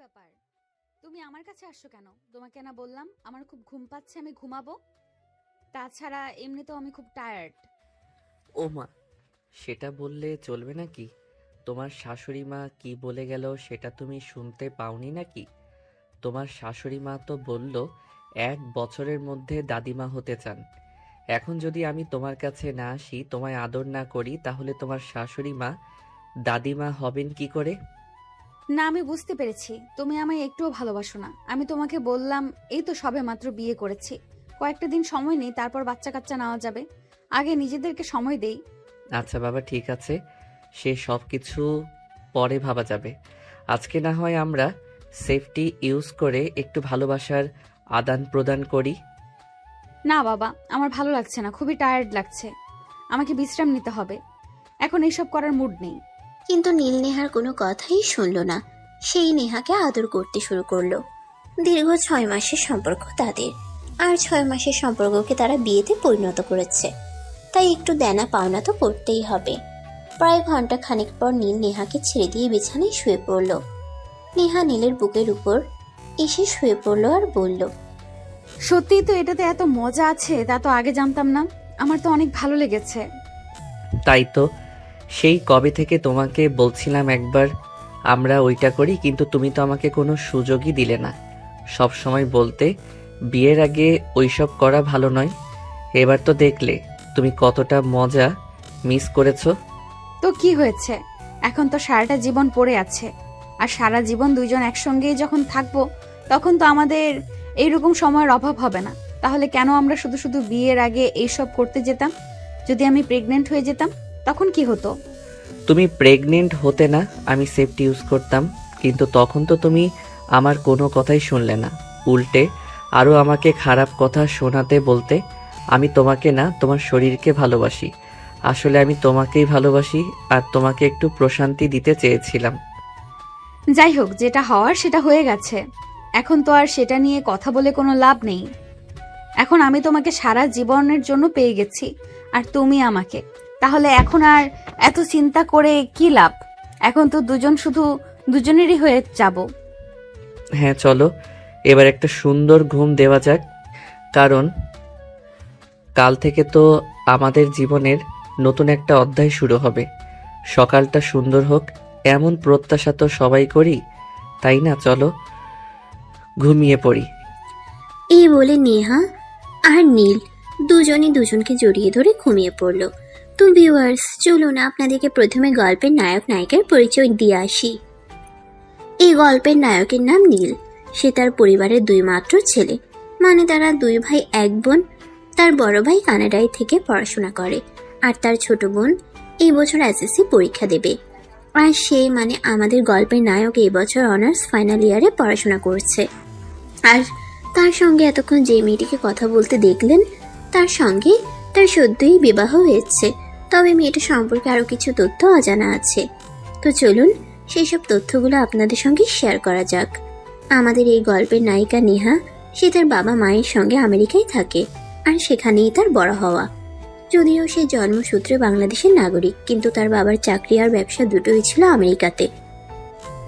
ব্যাপার? তুমি আমার কাছে আসছো কেন? তোমাকে না বললাম আমার খুব ঘুম পাচ্ছে, আমি ঘুমাবো। তাছাড়া এমনিতেও আমি খুব টায়ার্ড। ও মা, সেটা বললে চলবে নাকি? তোমার শাশুড়ি মা কি বলে গেল সেটা তুমি শুনতে পাওনি নাকি? তোমার শাশুড়ি মা তো বলল 1 বছরের মধ্যে দাদিমা হতে চান। এখন যদি আমি তোমার কাছে না আসি, তোমায় আদর না করি, তাহলে তোমার শাশুড়ি মা দাদিমা হবেন কি করে? না, আমি বুঝতে পেরেছি তুমি আমায় একটুও ভালোবাসো না। আমি তোমাকে বললাম এই তো সবে মাত্র বিয়ে করেছি, কয়েকটা দিন সময় নেই, তারপর বাচ্চা কাচ্চা নেওয়া যাবে। আগে নিজেদেরকে সময় দেই। আচ্ছা বাবা, ঠিক আছে, সে সব কিছু পরে ভাবা যাবে। আজকে না হয় আমরা সেফটি ইউজ করে একটু ভালোবাসার আদান প্রদান করি। না বাবা, আমার ভালো লাগছে না, খুবই টায়ার্ড লাগছে, আমাকে বিশ্রাম নিতে হবে। এখন এইসব করার মুড নেই। কিন্তু নীল নেহার কোনো কথাই শুনল না। সেই নেহাকে আদর করতে শুরু করলো। দীর্ঘ 6 মাসের সম্পর্ক তাদের, আর 6 মাসের সম্পর্ককে তারা বিয়েতে পরিণত করেছে। তাই একটু দেনা পাওনা তো করতেই হবে। প্রায় ঘন্টা খানেক পর নীল নেহাকে ছেড়ে দিয়ে বিছানায় শুয়ে পড়ল। নেহা নীলের বুকের উপর এসে শুয়ে পড়ল আর বলল, সত্যিই তো এটাতে এত মজা আছে, তা তো আগে জানতাম না। আমার তো অনেক ভালো লেগেছে। তাই তো, সেই কবে থেকে তোমাকে বলছিলাম একবার আমরা ওইটা করি, কিন্তু তুমি তো আমাকে কোনো সুযোগই দিলে না। সব সময় বলতে বিয়ের আগে ওইসব করা ভালো নয়। এবার তো দেখলে তুমি কতটা মজা মিস করেছো। তো কি হয়েছে? এখন তো সারাটা জীবন পড়ে আছে, আর সারা জীবন দুইজন একসঙ্গেই যখন থাকবো, তখন তো আমাদের এইরকম সময়ের অভাব হবে না। তাহলে কেন আমরা শুধু শুধু বিয়ের আগে এইসব করতে যেতাম? যদি আমি প্রেগনেন্ট হয়ে যেতাম, তখন কি হতো? তুমি প্রেগনেন্ট হতে না, আমি সেফটি ইউজ করতাম, কিন্তু তখন তো তুমি আমার কোনো কথাই শুনলে না। উল্টে আরও আমাকে খারাপ কথা শোনাতে বলতে। আমি তোমাকে না, তোমার শরীরকে ভালোবাসি। আসলে আমি তোমাকেই ভালোবাসি, আর তোমাকে একটু প্রশান্তি দিতে চেয়েছিলাম। যাই হোক, যেটা হওয়ার সেটা হয়ে গেছে। এখন তো আর সেটা নিয়ে কথা বলে কোনো লাভ নেই। এখন আমি তোমাকে সারা জীবনের জন্য পেয়ে গেছি, আর তুমি আমাকে। তাহলে এখন আর এত চিন্তা করে কি লাভ? এখন তো দুজন শুধু দুজনেরই হয়ে যাব। হ্যাঁ চলো, এবার একটা সুন্দর ঘুম দেওয়া যাক, কারণ কাল থেকে তো আমাদের জীবনের নতুন একটা অধ্যায় শুরু হবে। সকালটা সুন্দর হোক, এমন প্রত্যাশা তো সবাই করি, তাই না? চলো ঘুমিয়ে পড়ি। এই বলে নেহা আর নীল দুজনই দুজনকে জড়িয়ে ধরে ঘুমিয়ে পড়ল। তো ভিউয়ার্স, চলুন আপনাদেরকে প্রথমে গল্পের নায়ক নায়িকার পরিচয় দিয়ে আসি। এই গল্পের নায়কের নাম নীল। সে তার পরিবারের 2 মাত্র ছেলে, মানে তারা 2 ভাই 1 বোন। তার বড় ভাই কানাডায় থেকে পড়াশোনা করে, আর তার ছোট বোন এই বছর এসএসসি পরীক্ষা দেবে। আর সে মানে আমাদের গল্পের নায়ক এই বছর অনার্স ফাইনাল ইয়ারে পড়াশোনা করছে। আর তার সঙ্গে এতক্ষণ যে মেয়েটিকে কথা বলতে দেখলেন, তার সঙ্গে তার সদ্যই বিবাহ হয়েছে। তবে মেয়েটা সম্পর্কে আরও কিছু তথ্য অজানা আছে। তো চলুন সেই সব তথ্যগুলো আপনাদের সঙ্গে শেয়ার করা যাক। আমাদের এই গল্পের নায়িকা নেহা, সে তার বাবা মায়ের সঙ্গে আমেরিকায় থাকে, আর সেখানেই তার বড় হওয়া। যদিও সে জন্মসূত্রে বাংলাদেশের নাগরিক, কিন্তু তার বাবার চাকরি আর ব্যবসা দুটোই ছিল আমেরিকাতে,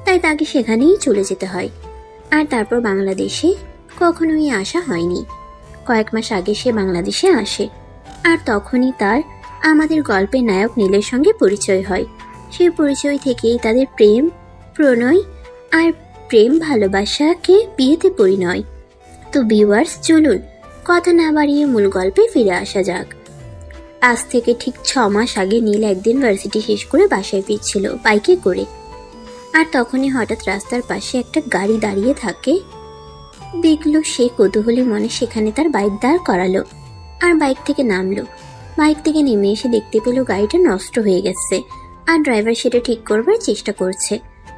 তাই তাকে সেখানেই চলে যেতে হয়। আর তারপর বাংলাদেশে কখনোই আসা হয়নি। কয়েক মাস আগে সে বাংলাদেশে আসে, আর তখনই তার আমাদের গল্পের নায়ক নীলের সঙ্গে পরিচয় হয়। সেই পরিচয় থেকেই তাদের প্রেম, প্রণয় আর প্রেম ভালোবাসাকে বিয়েতে পরিণয়। তো ভিউয়ার্স, চলুন কথা না বাড়িয়ে মূল গল্পে ফিরে আসা যাক। আজ থেকে ঠিক 6 মাস আগে নীল একদিন ভার্সিটি শেষ করে বাসায় ফিরছিল বাইকে করে। আর তখনই হঠাৎ রাস্তার পাশে একটা গাড়ি দাঁড়িয়ে থাকে। দেখলো সে কৌতূহলী মনে সেখানে তার বাইক দাঁড় করালো, আর বাইক থেকে নামলো। বাইক থেকে নেমে এসে দেখতে পেল গাড়িটা নষ্ট হয়ে গেছে, আর ড্রাইভার সেটা ঠিক করবার চেষ্টা করছে,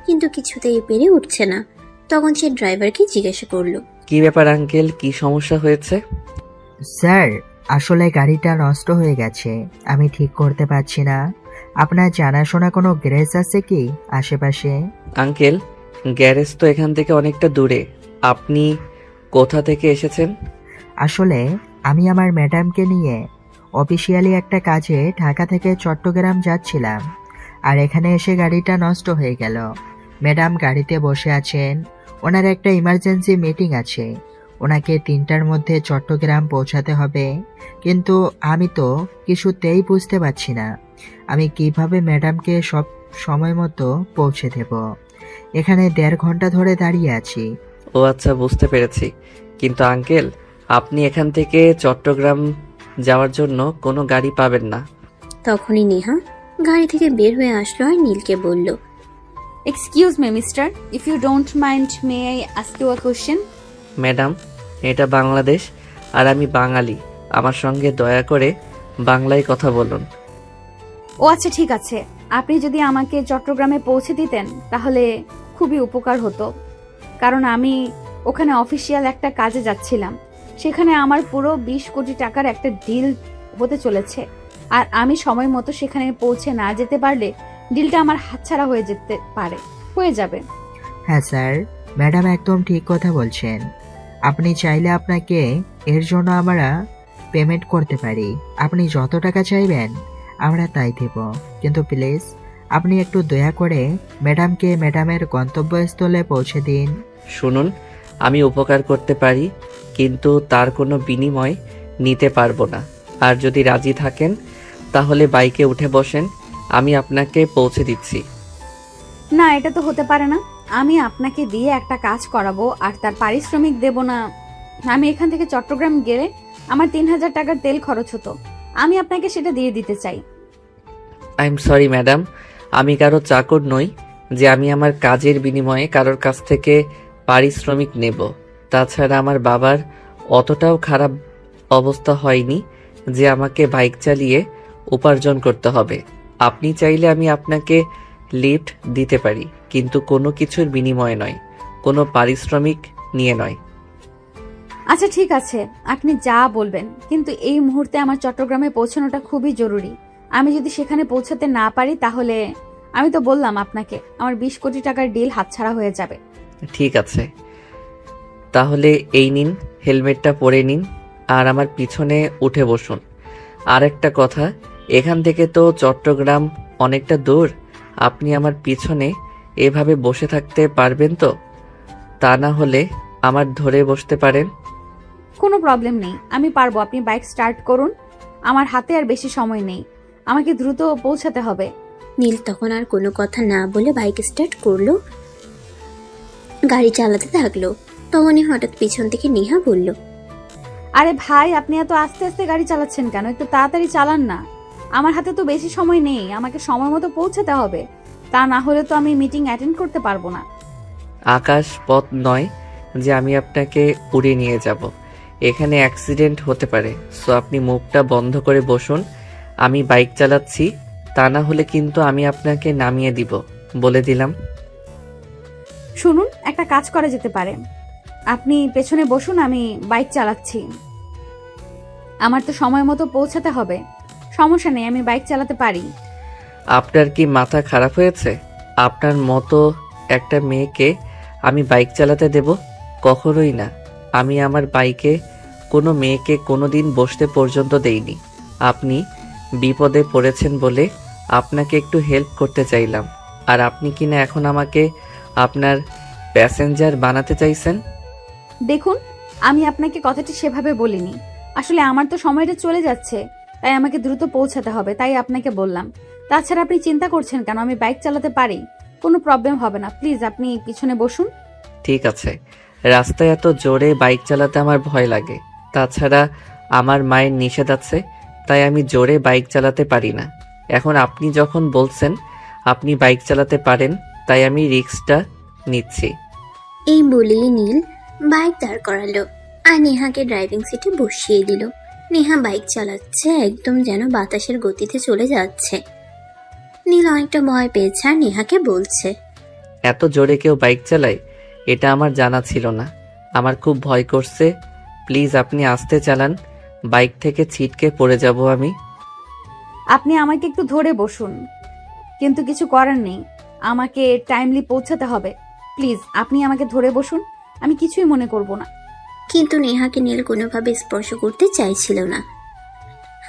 কিন্তু কিছুতেই পেরে উঠছে না। তখন সে ড্রাইভারকে জিজ্ঞাসা করলো, কি ব্যাপার আঙ্কেল, কি সমস্যা হয়েছে? স্যার, আসলে গাড়িটা নষ্ট হয়ে গেছে, আমি ঠিক করতে পারছি না। আপনার জানাশোনা কোনো গ্যারেজ আছে কি আশেপাশে? আঙ্কেল, গ্যারেজ তো এখান থেকে অনেকটা দূরে। আপনি কোথা থেকে এসেছেন? আসলে আমি আমার ম্যাডামকে নিয়ে অফিসিয়ালি একটা কাজে ঢাকা থেকে চট্টগ্রাম যাচ্ছিলাম, আর এখানে এসে গাড়িটা নষ্ট হয়ে গেল। ম্যাডাম গাড়িতে বসে আছেন, ওনার একটা ইমার্জেন্সি মিটিং আছে, ওনাকে 3টার মধ্যে চট্টগ্রাম পৌঁছাতে হবে। কিন্তু আমি তো কিছুতেই বুঝতে পারছি না আমি কিভাবে ম্যাডামকে সব সময় মতো পৌঁছে দেব। এখানে 1.5 ঘন্টা ধরে দাঁড়িয়ে আছি। ও আচ্ছা, বুঝতে পেরেছি। কিন্তু আঙ্কেল, আপনি এখান থেকে চট্টগ্রাম যাওয়ার জন্য কোনো গাড়ি পাবেন না। তখনই নেহা গাড়ি থেকে বের হয়ে আসলো আর নীলকে বলল, excuse me mister, if you don't mind may I ask you a question? Madam, এটা বাংলাদেশ আর আমি বাঙালি। আমার সঙ্গে দয়া করে বাংলায় কথা বলুন। ও আচ্ছা, ঠিক আছে। আপনি যদি আমাকে চট্টগ্রামে পৌঁছে দিতেন তাহলে খুবই উপকার হতো, কারণ আমি ওখানে অফিসিয়াল একটা কাজে যাচ্ছিলাম। সেখানে আমার পুরো 20 কোটি টাকার একটা ডিল হতে চলেছে, আর আমি সময় মতো সেখানে পৌঁছে না যেতে পারলে ডিলটা আমার হাতছাড়া হয়ে যাবে। হ্যাঁ স্যার, ম্যাডাম একদম ঠিক কথা বলছেন। আপনি চাইলে আপনাকে এর জন্য আমরা পেমেন্ট করতে পারি। আপনি যত টাকা চাইবেন আমরা তাই দেব, কিন্তু প্লিজ আপনি একটু দয়া করে ম্যাডামকে ম্যাডামের গন্তব্যস্থলে পৌঁছে দিন। শুনুন, আমি উপকার করতে পারি, কিন্তু তার কোনো বিনিময় নিতে পারবো না। আর যদি রাজি থাকেন তাহলে বাইকে উঠে বসেন, আমি আপনাকে পৌঁছে দিচ্ছি। না, এটা তো হতে পারে না। আমি আপনাকে দিয়ে একটা কাজ করাবো আর তার পারিশ্রমিক দেব না? আমি এখান থেকে চট্টগ্রাম গেলে আমার 3000 টাকার তেল খরচ হতো, আমি আপনাকে সেটা দিয়ে দিতে চাই। আই এম সরি ম্যাডাম, আমি কারো চাকর নই যে আমি আমার কাজের বিনিময়ে কারোর কাছ থেকে পারিশ্রমিক নেব। তাছাড়া আমার বাবার অতটাও খারাপ অবস্থা হয়নি যে আমাকে বাইক চালিয়ে উপার্জন করতে হবে। আপনি চাইলে আমি আপনাকে লিফট দিতে পারি, কিন্তু কোনো কিছুর বিনিময়ে নয়, কোনো পারিশ্রমিক নিয়ে নয়। আচ্ছা ঠিক আছে, আপনি যা বলবেন, কিন্তু এই মুহূর্তে আমার চট্টগ্রামে পৌঁছানোটা খুবই জরুরি। আমি যদি সেখানে পৌঁছাতে না পারি তাহলে আমি তো বললাম আপনাকে, আমার 20 কোটি টাকার ডিল হাতছাড়া হয়ে যাবে। ঠিক আছে, তাহলে এই নিন, হেলমেটটা পরে নিন আর আমার পিছনে উঠে বসুন। আর একটা কথা, এখান থেকে তো চট্টগ্রাম অনেকটা দূর। আপনি আমার পিছনে এভাবে বসে থাকতে পারবেন তো? তা না হলে আমার ধরে বসতে পারেন। কোনো প্রবলেম নেই, আমি পারবো। আপনি বাইক স্টার্ট করুন, আমার হাতে আর বেশি সময় নেই, আমাকে দ্রুত পৌঁছাতে হবে। নীল তখন আর কোনো কথা না বলে বাইক স্টার্ট করলো, গাড়ি চালাতে থাকলো। তখনই হঠাৎ পিছন থেকে নেহা বলল, আরে ভাই, আপনি এত আস্তে আস্তে গাড়ি চালাচ্ছেন কেন? একটু তাড়াতাড়ি চালান না, আমার হাতে তো বেশি সময় নেই, আমাকে সময় মতো পৌঁছাতে হবে, তা না হলে তো আমি মিটিং অ্যাটেন্ড করতে পারবো না। আকাশ পথ নয় যে আমি আপনাকে উড়িয়ে নিয়ে যাব। এখানে অ্যাক্সিডেন্ট হতে পারে, সো আপনি মুখটা বন্ধ করে বসুন। আমি বাইক চালাচ্ছি, তা না হলে কিন্তু আমি আপনাকে নামিয়ে দিব, বলে দিলাম। শুনুন, একটা কাজ করা যেতে পারে, আপনি পেছনে বসুন, আমি বাইক চালাচ্ছি, আমার তো সময় মতো পৌঁছাতে হবে। সমস্যা নেই, আমি বাইক চালাতে পারি। আপনার কি মাথা খারাপ হয়েছে? আপনার মতো একটা মেয়েকে আমি বাইক চালাতে দেব? কখনোই না। আমি আমার বাইকে কোনো মেয়েকে কোনোদিন বসতে পর্যন্ত দেইনি। আপনি বিপদে পড়েছেন বলে আপনাকে একটু হেল্প করতে চাইলাম, আর আপনি কিনা এখন আমাকে আপনার প্যাসেঞ্জার বানাতে চাইছেন। দেখুন, আমি আপনাকে কথাটি সেভাবে বলিনি, আসলে আমার তো সময়টা চলে যাচ্ছে, তাই আমাকে দ্রুত পৌঁছাতে হবে, তাই আপনাকে বললাম। তাছাড়া আপনি চিন্তা করছেন কেন? আমি বাইক চালাতে পারি, কোনো প্রবলেম হবে না। প্লিজ আপনি পিছনে বসুন। ঠিক আছে, রাস্তায় এত জোরে বাইক চালাতে আমার ভয় লাগে। তাছাড়া আমার মায়ের নিষেধ আছে, তাই আমি জোরে বাইক চালাতে পারি না। এখন আপনি যখন বলছেন আপনি বাইক চালাতে পারেন, তাই আমি রিস্কটা নিচ্ছি। এই বলেই নীল বাইক দাঁড় করালো আর নেহাকে ড্রাইভিং সিটে বসিয়ে দিল। নেহা বাইক চালাচ্ছে, একদম যেন বাতাসের গতিতে চলে যাচ্ছে। নীল অনেকটা ভয় পেয়েছে আর নেহাকে বলছে, এত জোরে কেউ বাইক চালায়, এটা আমার জানা ছিল না। আমার খুব ভয় করছে, প্লিজ আপনি আস্তে চালান, বাইক থেকে ছিটকে পড়ে যাব আমি। আপনি আমাকে একটু ধরে বসুন, কিন্তু কিছু করার নেই, আমাকে টাইমলি পৌঁছাতে হবে। প্লিজ আপনি আমাকে ধরে বসুন, আমি কিছুই মনে করব না। কিন্তু নেহাকে নীল কোনোভাবে স্পর্শ করতে চাইছিল না।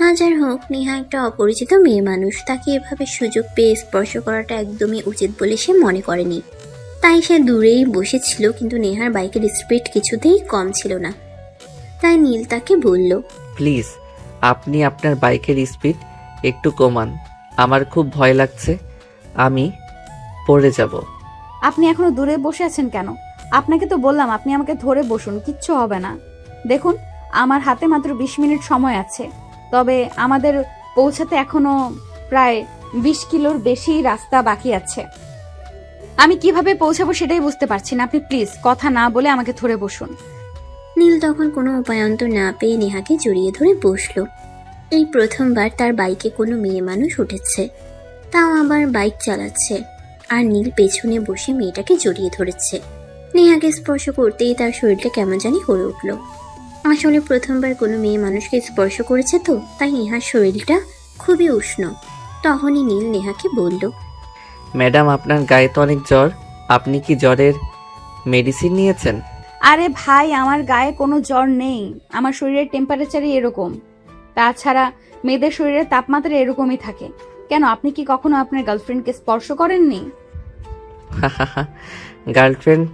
হাজার হোক নেহা একটা অপরিচিত মেয়ে মানুষ, তাকে এভাবে সুযোগ পেয়ে স্পর্শ করাটা একদমই উচিত বলে সে মনে করেনি। তাই সে দূরেই বসেছিল, কিন্তু নেহার বাইকের স্পিড কিছুতেই কম ছিল না। তাই নীল তাকে বলল, প্লিজ আপনি আপনার বাইকের স্পিড একটু কমান, আমার খুব ভয় লাগছে, আমি পড়ে যাব। আপনি এখনো দূরে বসে আছেন কেন? আপনাকে তো বললাম আপনি আমাকে ধরে বসুন, কিচ্ছু হবে না। দেখুন, আমার হাতে মাত্র 20 মিনিট সময় আছে, তবে আমাদের পৌঁছাতে এখনো প্রায় 20 কিলোর বেশি রাস্তা বাকি আছে। আমি কিভাবে পৌঁছাবো সেটাই বুঝতে পারছি না। আপনি প্লিজ কথা না বলে আমাকে ধরে বসুন। নীল তখন কোনো উপায়ন্তর না পেয়ে নেহাকে জড়িয়ে ধরে বসলো। এই প্রথমবার তার বাইকে কোনো মেয়ে মানুষ উঠেছে, তাও আবার বাইক চালাচ্ছে, আর নীল পেছনে বসে মেয়েটাকে জড়িয়ে ধরেছে। নেহাকে স্পর্শ করতেই তার শরীরটা কেমন জানি করে উঠল। আসলে প্রথমবার কোনো মেয়ে মানুষকে স্পর্শ করেছে তো, তাই নেহার শরীরটা খুবই উষ্ণ। তখনই নীল নেহাকে বলল, ম্যাডাম আপনার গায়ে তো অনেক জ্বর, আপনি কি জ্বরের মেডিসিন নিয়েছেন? আরে ভাই, আমার গায়ে কোনো জ্বর নেই, আমার শরীরের টেম্পারেচারই এরকম। তাছাড়া মেয়েদের শরীরের তাপমাত্রা এরকমই থাকে। কেন, আপনি কি কখনো আপনার গার্লফ্রেন্ডকে স্পর্শ করেননি? গার্লফ্রেন্ড?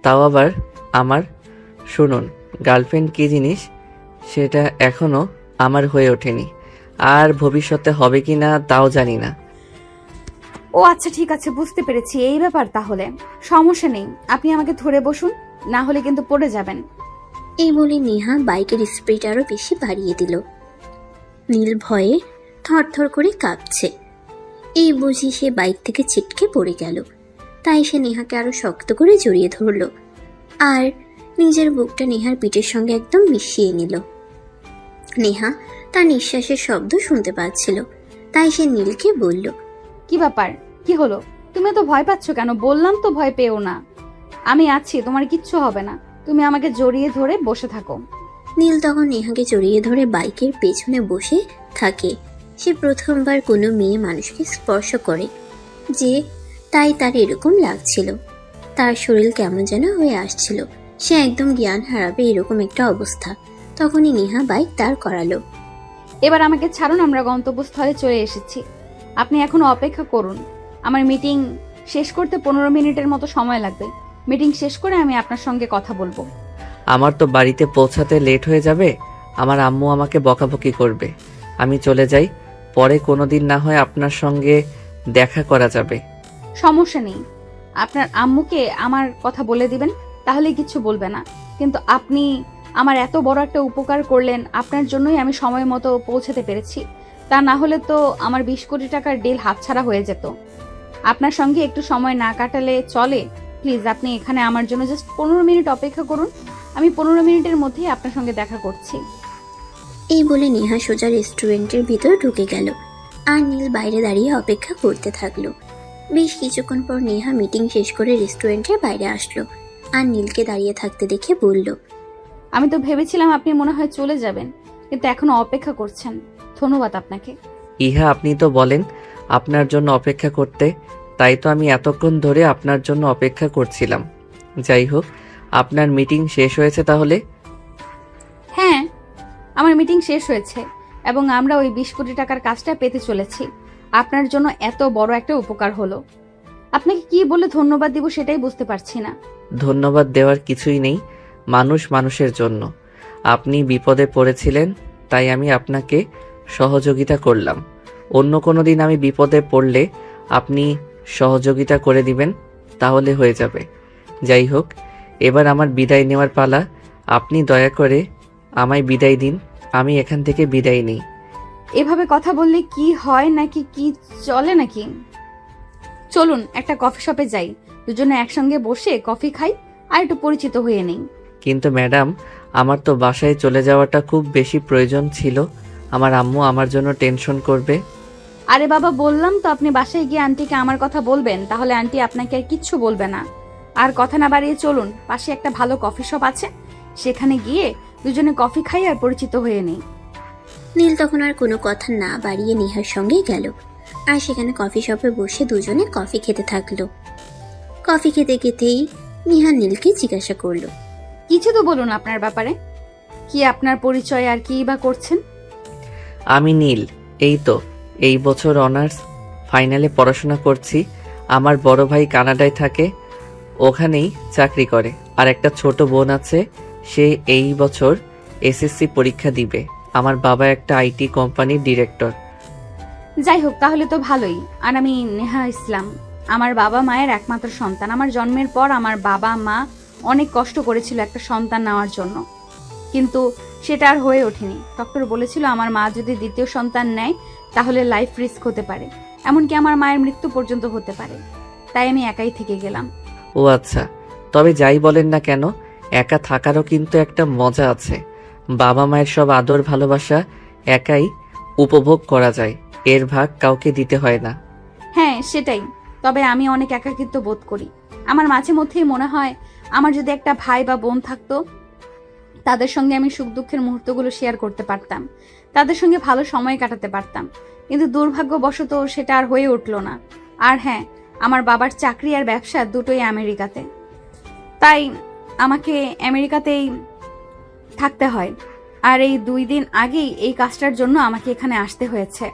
তাও আবার আমার? শুনুন, গার্লফ্রেন্ড কী জিনিস সেটা এখনো আমার হয়ে ওঠেনি, আর ভবিষ্যতে হবে কি না তাও জানি না। ও আচ্ছা, ঠিক আছে, বুঝতে পেরেছি, এই ব্যাপার তাহলে। সমস্যা নেই, আপনি আমাকে ধরে বসুন, না হলে কিন্তু পড়ে যাবেন। এই বলে নেহা বাইকের স্পিড আরো বেশি বাড়িয়ে দিল। নীল ভয়ে থরথর করে কাঁপছে। এই বুঝি সে বাইক থেকে ছিটকে পড়ে গেল। তাই সে নেহাকে আরো শক্ত করে জড়িয়ে ধরল, আর নিজের বুকটা নেহার পিঠের সঙ্গে একদম মিশিয়ে নিল। নেহা তার নিঃশ্বাসের শব্দ শুনতে পাচ্ছিল, তাই সে নীলকে বলল, কি ব্যাপার, কি হলো? তুমি তো ভয় পাচ্ছ কেন? বললাম তো ভয় পেও না, আমি আছি, তোমার কিচ্ছু হবে না, তুমি আমাকে জড়িয়ে ধরে বসে থাকো। নীল তখন নেহাকে জড়িয়ে ধরে বাইকের পেছনে বসে থাকে। সে প্রথমবার কোনো মেয়ে মানুষকে স্পর্শ করে, যে তাই তার এরকম লাগছিল। তার শরীর কেমন যেন হয়ে আসছিল, সে একদম জ্ঞান হারাবে এরকম একটা অবস্থা। তখনই নেহা বাইক দাঁড় করালো। এবার আমাকে ছাড়ুন, আমরা গন্তব্যস্থলে চলে এসেছি, আপনি এখনো অপেক্ষা করুন। আমার মিটিং শেষ করতে 15 মিনিটের মতো সময় লাগবে। মিটিং শেষ করে আমি আপনার সঙ্গে কথা বলবো। আমার তো বাড়িতে পৌঁছাতে লেট হয়ে যাবে, আমার আম্মু আমাকে বকাবকি করবে। আমি চলে যাই, পরে কোনো দিন না হয় আপনার সঙ্গে দেখা করা যাবে। সমস্যা নেই, আপনার আম্মুকে আমার কথা বলে দিবেন, তাহলে কিছু বলবে না। কিন্তু আপনি আমার এত বড় একটা উপকার করলেন, আপনার জন্যই আমি সময় মতো পৌঁছাতে পেরেছি। তা না হলে তো আমার 20 কোটি টাকার ডিল হাতছাড়া হয়ে যেত। আপনার সঙ্গে একটু সময় না কাটালে চলে? প্লিজ আপনি এখানে আমার জন্য জাস্ট 15 মিনিট অপেক্ষা করুন, আমি 15 মিনিটের মধ্যেই আপনার সঙ্গে দেখা করছি। এই বলে নেহা সোজা রেস্টুরেন্টের ভিতর ঢুকে গেল, আর নীল বাইরে দাঁড়িয়ে অপেক্ষা করতে থাকলো। বেশ কিছুক্ষণ পর নেহা মিটিং শেষ করে রেস্টুরেন্টের বাইরে আসলো, আর নীলকে দাঁড়িয়ে থাকতে দেখে বলল, আমি তো ভেবেছিলাম আপনি মনে হয় চলে যাবেন, কিন্তু এখনো অপেক্ষা করছেন, ধন্যবাদ আপনাকে। ইহা আপনি তো বলেন আপনার জন্য অপেক্ষা করতে, তাই তো আমি এতক্ষণ ধরে আপনার জন্য অপেক্ষা করছিলাম। যাই হোক, আপনার মিটিং শেষ হয়েছে তাহলে? হ্যাঁ, আমার মিটিং শেষ হয়েছে এবং আমরা ওই 20 কোটি টাকার কাজটা পেতে চলেছি। আপনার জন্য এত বড় একটা উপকার হলো, আপনাকে কি বলে ধন্যবাদ দিব সেটাই বুঝতে পারছি না। ধন্যবাদ দেওয়ার কিছুই নেই, মানুষ মানুষের জন্য। আপনি বিপদে পড়েছিলেন, তাই আমি আপনাকে সহযোগিতা করলাম। অন্য কোনো দিন আমি বিপদে পড়লে আপনি সহযোগিতা করে দিবেন, তাহলে হয়ে যাবে। যাই হোক, এবার আমার বিদায় নেওয়ার পালা। আপনি দয়া করে আমায় বিদায় দিন, আমি এখান থেকে বিদায় নিই। এভাবে কথা বললে কি হয় নাকি কি চলে নাকি? চলুন একটা কফি শপে যাই, দুজনে একসঙ্গে বসে কফি খাই আর একটু পরিচিত হয়ে নেই। কিন্তু ম্যাডাম, আমার তো বাসায় চলে যাওয়াটা খুব বেশি প্রয়োজন ছিল, আমার আম্মু আমার জন্য টেনশন করবে। আরে বাবা, বললাম তো আপনি বাসায় গিয়ে আন্টিকে আমার কথা বলবেন, তাহলে আন্টি আপনাকে আর কিচ্ছু বলবে না। আর কথা না বাড়িয়ে চলুন, পাশে একটা ভালো কফি শপ আছে, সেখানে গিয়ে দুজনে কফি খাই আর পরিচিত হয়ে নেই। নীল তখন আর কোনো কথা না বাড়িয়ে নেহার সঙ্গে গেল, আর সেখানে কফি শপে বসে দুজনে কফি খেতে থাকলো। কফি খেতে খেতেই নেহা নীলকে জিজ্ঞাসা করলো, কিছু তো বলুন আপনার ব্যাপারে, কি আপনার পরিচয় আর কি বা করছেন? আমি নীল, এই তো এই বছর অনার্স ফাইনালে পড়াশোনা করছি। আমার বড় ভাই কানাডায় থাকে, ওখানেই চাকরি করে। আর একটা ছোট বোন আছে, সে এই বছর এসএসসি পরীক্ষা দিবে। আমার বাবা একটা আইটি কোম্পানির ডিরেক্টর। যাই হোক, তাহলে তো ভালোই। আর আমি নেহা ইসলাম, আমার বাবা মায়ের একমাত্র সন্তান। আমার জন্মের পর আমার বাবা মা অনেক কষ্ট করেছিল একটা সন্তান নেওয়ার জন্য, কিন্তু সেটা আর হয়ে ওঠেনি। ডক্টর বলেছিল আমার মা যদি দ্বিতীয় সন্তান নেয় তাহলে লাইফ রিস্ক হতে পারে, এমনকি আমার মায়ের মৃত্যু পর্যন্ত হতে পারে। তাই আমি একাই থেকে গেলাম। ও আচ্ছা, তবে যাই বলেন না কেন, একা থাকারও কিন্তু একটা মজা আছে। বাবা মায়ের সব আদর ভালোবাসা একাই উপভোগ করা যায়, এর ভাগ কাউকে দিতে হয় না। হ্যাঁ সেটাই, তবে আমি অনেক একাকিত্ব বোধ করি। আমার মাঝে মধ্যেই মনে হয় আমার যদি একটা ভাই বা বোন থাকতো, তাদের সঙ্গে আমি সুখ দুঃখের মুহূর্তগুলো শেয়ার করতে পারতাম, তাদের সঙ্গে ভালো সময় কাটাতে পারতাম। কিন্তু দুর্ভাগ্যবশত সেটা আর হয়ে উঠলো না। আর হ্যাঁ, আমার বাবার চাকরি আর ব্যবসা দুটোই আমেরিকাতে, তাই আমাকে আমেরিকাতেই থাকতে হয়। আর এই 2 দিন আগেই এই কাজটার জন্য আমাকে এখানে আসতে হয়েছে।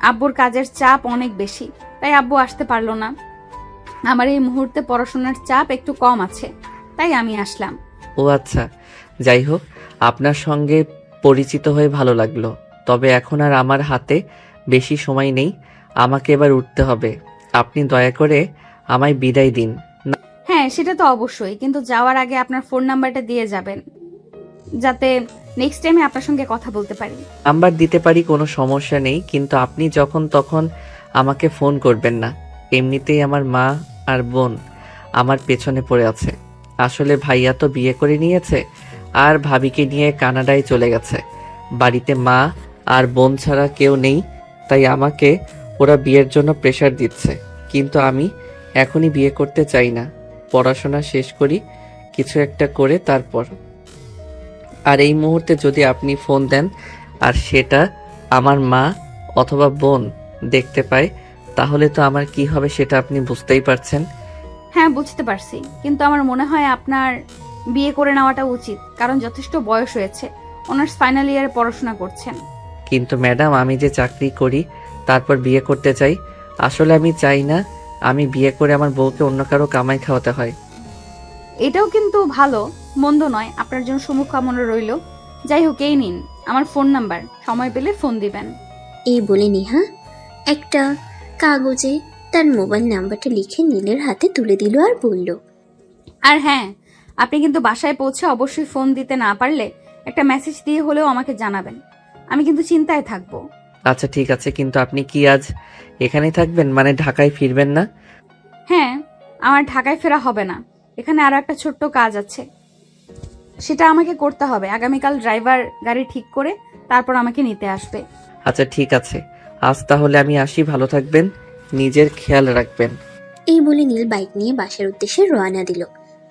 আব্বুর কাজের চাপ অনেক বেশি, তাই আব্বু আসতে পারলো না। আমার এই মুহূর্তে পড়াশোনার চাপ একটু কম আছে, তাই আমি আসলাম। ও আচ্ছা, যাই হোক, আপনার সঙ্গে পরিচিত হয়ে ভালো লাগলো। তবে এখন আর আমার হাতে বেশি সময় নেই, আমাকে এবার উঠতে হবে। আপনি দয়া করে আমায় বিদায় দিন। হ্যাঁ সেটা তো অবশ্যই, কিন্তু যাওয়ার আগে আপনার ফোন নাম্বারটা দিয়ে যাবেন, যাতে নেক্সট টাইমে আপনার সঙ্গে কথা বলতে পারি। নাম্বার দিতে পারি, কোনো সমস্যা নেই, কিন্তু আপনি যখন তখন আমাকে ফোন করবেন না। এমনিতেই আমার মা আর বোন আমার পেছনে পড়ে আছে। আসলে ভাইয়া তো বিয়ে করে নিয়েছে আর ভাবিকে নিয়ে কানাডায় চলে গেছে। বাড়িতে মা আর বোন ছাড়া কেউ নেই, তাই আমাকে ওরা বিয়ের জন্য প্রেশার দিচ্ছে। কিন্তু আমি এখনই বিয়ে করতে চাই না, পড়াশোনা শেষ করি কিছু একটা করে তারপর। আর এই মুহূর্তে যদি আপনি ফোন দেন আর সেটা আমার মা অথবা বোন দেখতে পায়, তাহলে তো আমার কি হবে সেটা আপনি বুঝতেই পারছেন। হ্যাঁ বুঝতে পারছি, কিন্তু আমার মনে হয় আপনার বিয়ে করে নেওয়াটা উচিত, কারণ যথেষ্ট বয়স হয়েছে। অনার্স ফাইনাল ইয়ারে পড়াশোনা করছেন। কিন্তু ম্যাডাম, আমি যে চাকরি করি তারপর বিয়ে করতে চাই। আসলে আমি চাই না আমি বিয়ে করে আমার বউকে অন্য কারো কামাই খাওয়াতে হয়। এটাও কিন্তু ভালো, মন্দ নয়। আপনার জন্য শুভকামনা রইল। যাই হোক, এই নিন আমার ফোন নাম্বার, সময় পেলে ফোন দিবেন। এই বলে নেহা একটা কাগজে তার মোবাইল নাম্বারটা লিখে নীলের হাতে তুলে দিল আর বলল, আর হ্যাঁ, আপনি কিন্তু বাসায় পৌঁছে অবশ্যই ফোন দিতে না পারলে একটা মেসেজ দিয়ে হলেও আমাকে জানাবেন। আমি কিন্তু চিন্তায় থাকবো। আচ্ছা ঠিক আছে, কিন্তু আপনি কি আজ এখানেই থাকবেন, মানে ঢাকায় ফিরবেন না? হ্যাঁ, আমার ঢাকায় ফেরা হবে না, এখানে আরো একটা ছোট্ট কাজ আছে, সেটা আমাকে করতে হবে। আগামীকাল ড্রাইভার গাড়ি ঠিক করে তারপর আমাকে নিতে আসবে। আচ্ছা ঠিক আছে, আজ তাহলে আমি আসি। ভালো থাকবেন, নিজের খেয়াল রাখবেন। এই বলে নীল বাইক নিয়ে বাসার উদ্দেশ্যে রওনা দিল।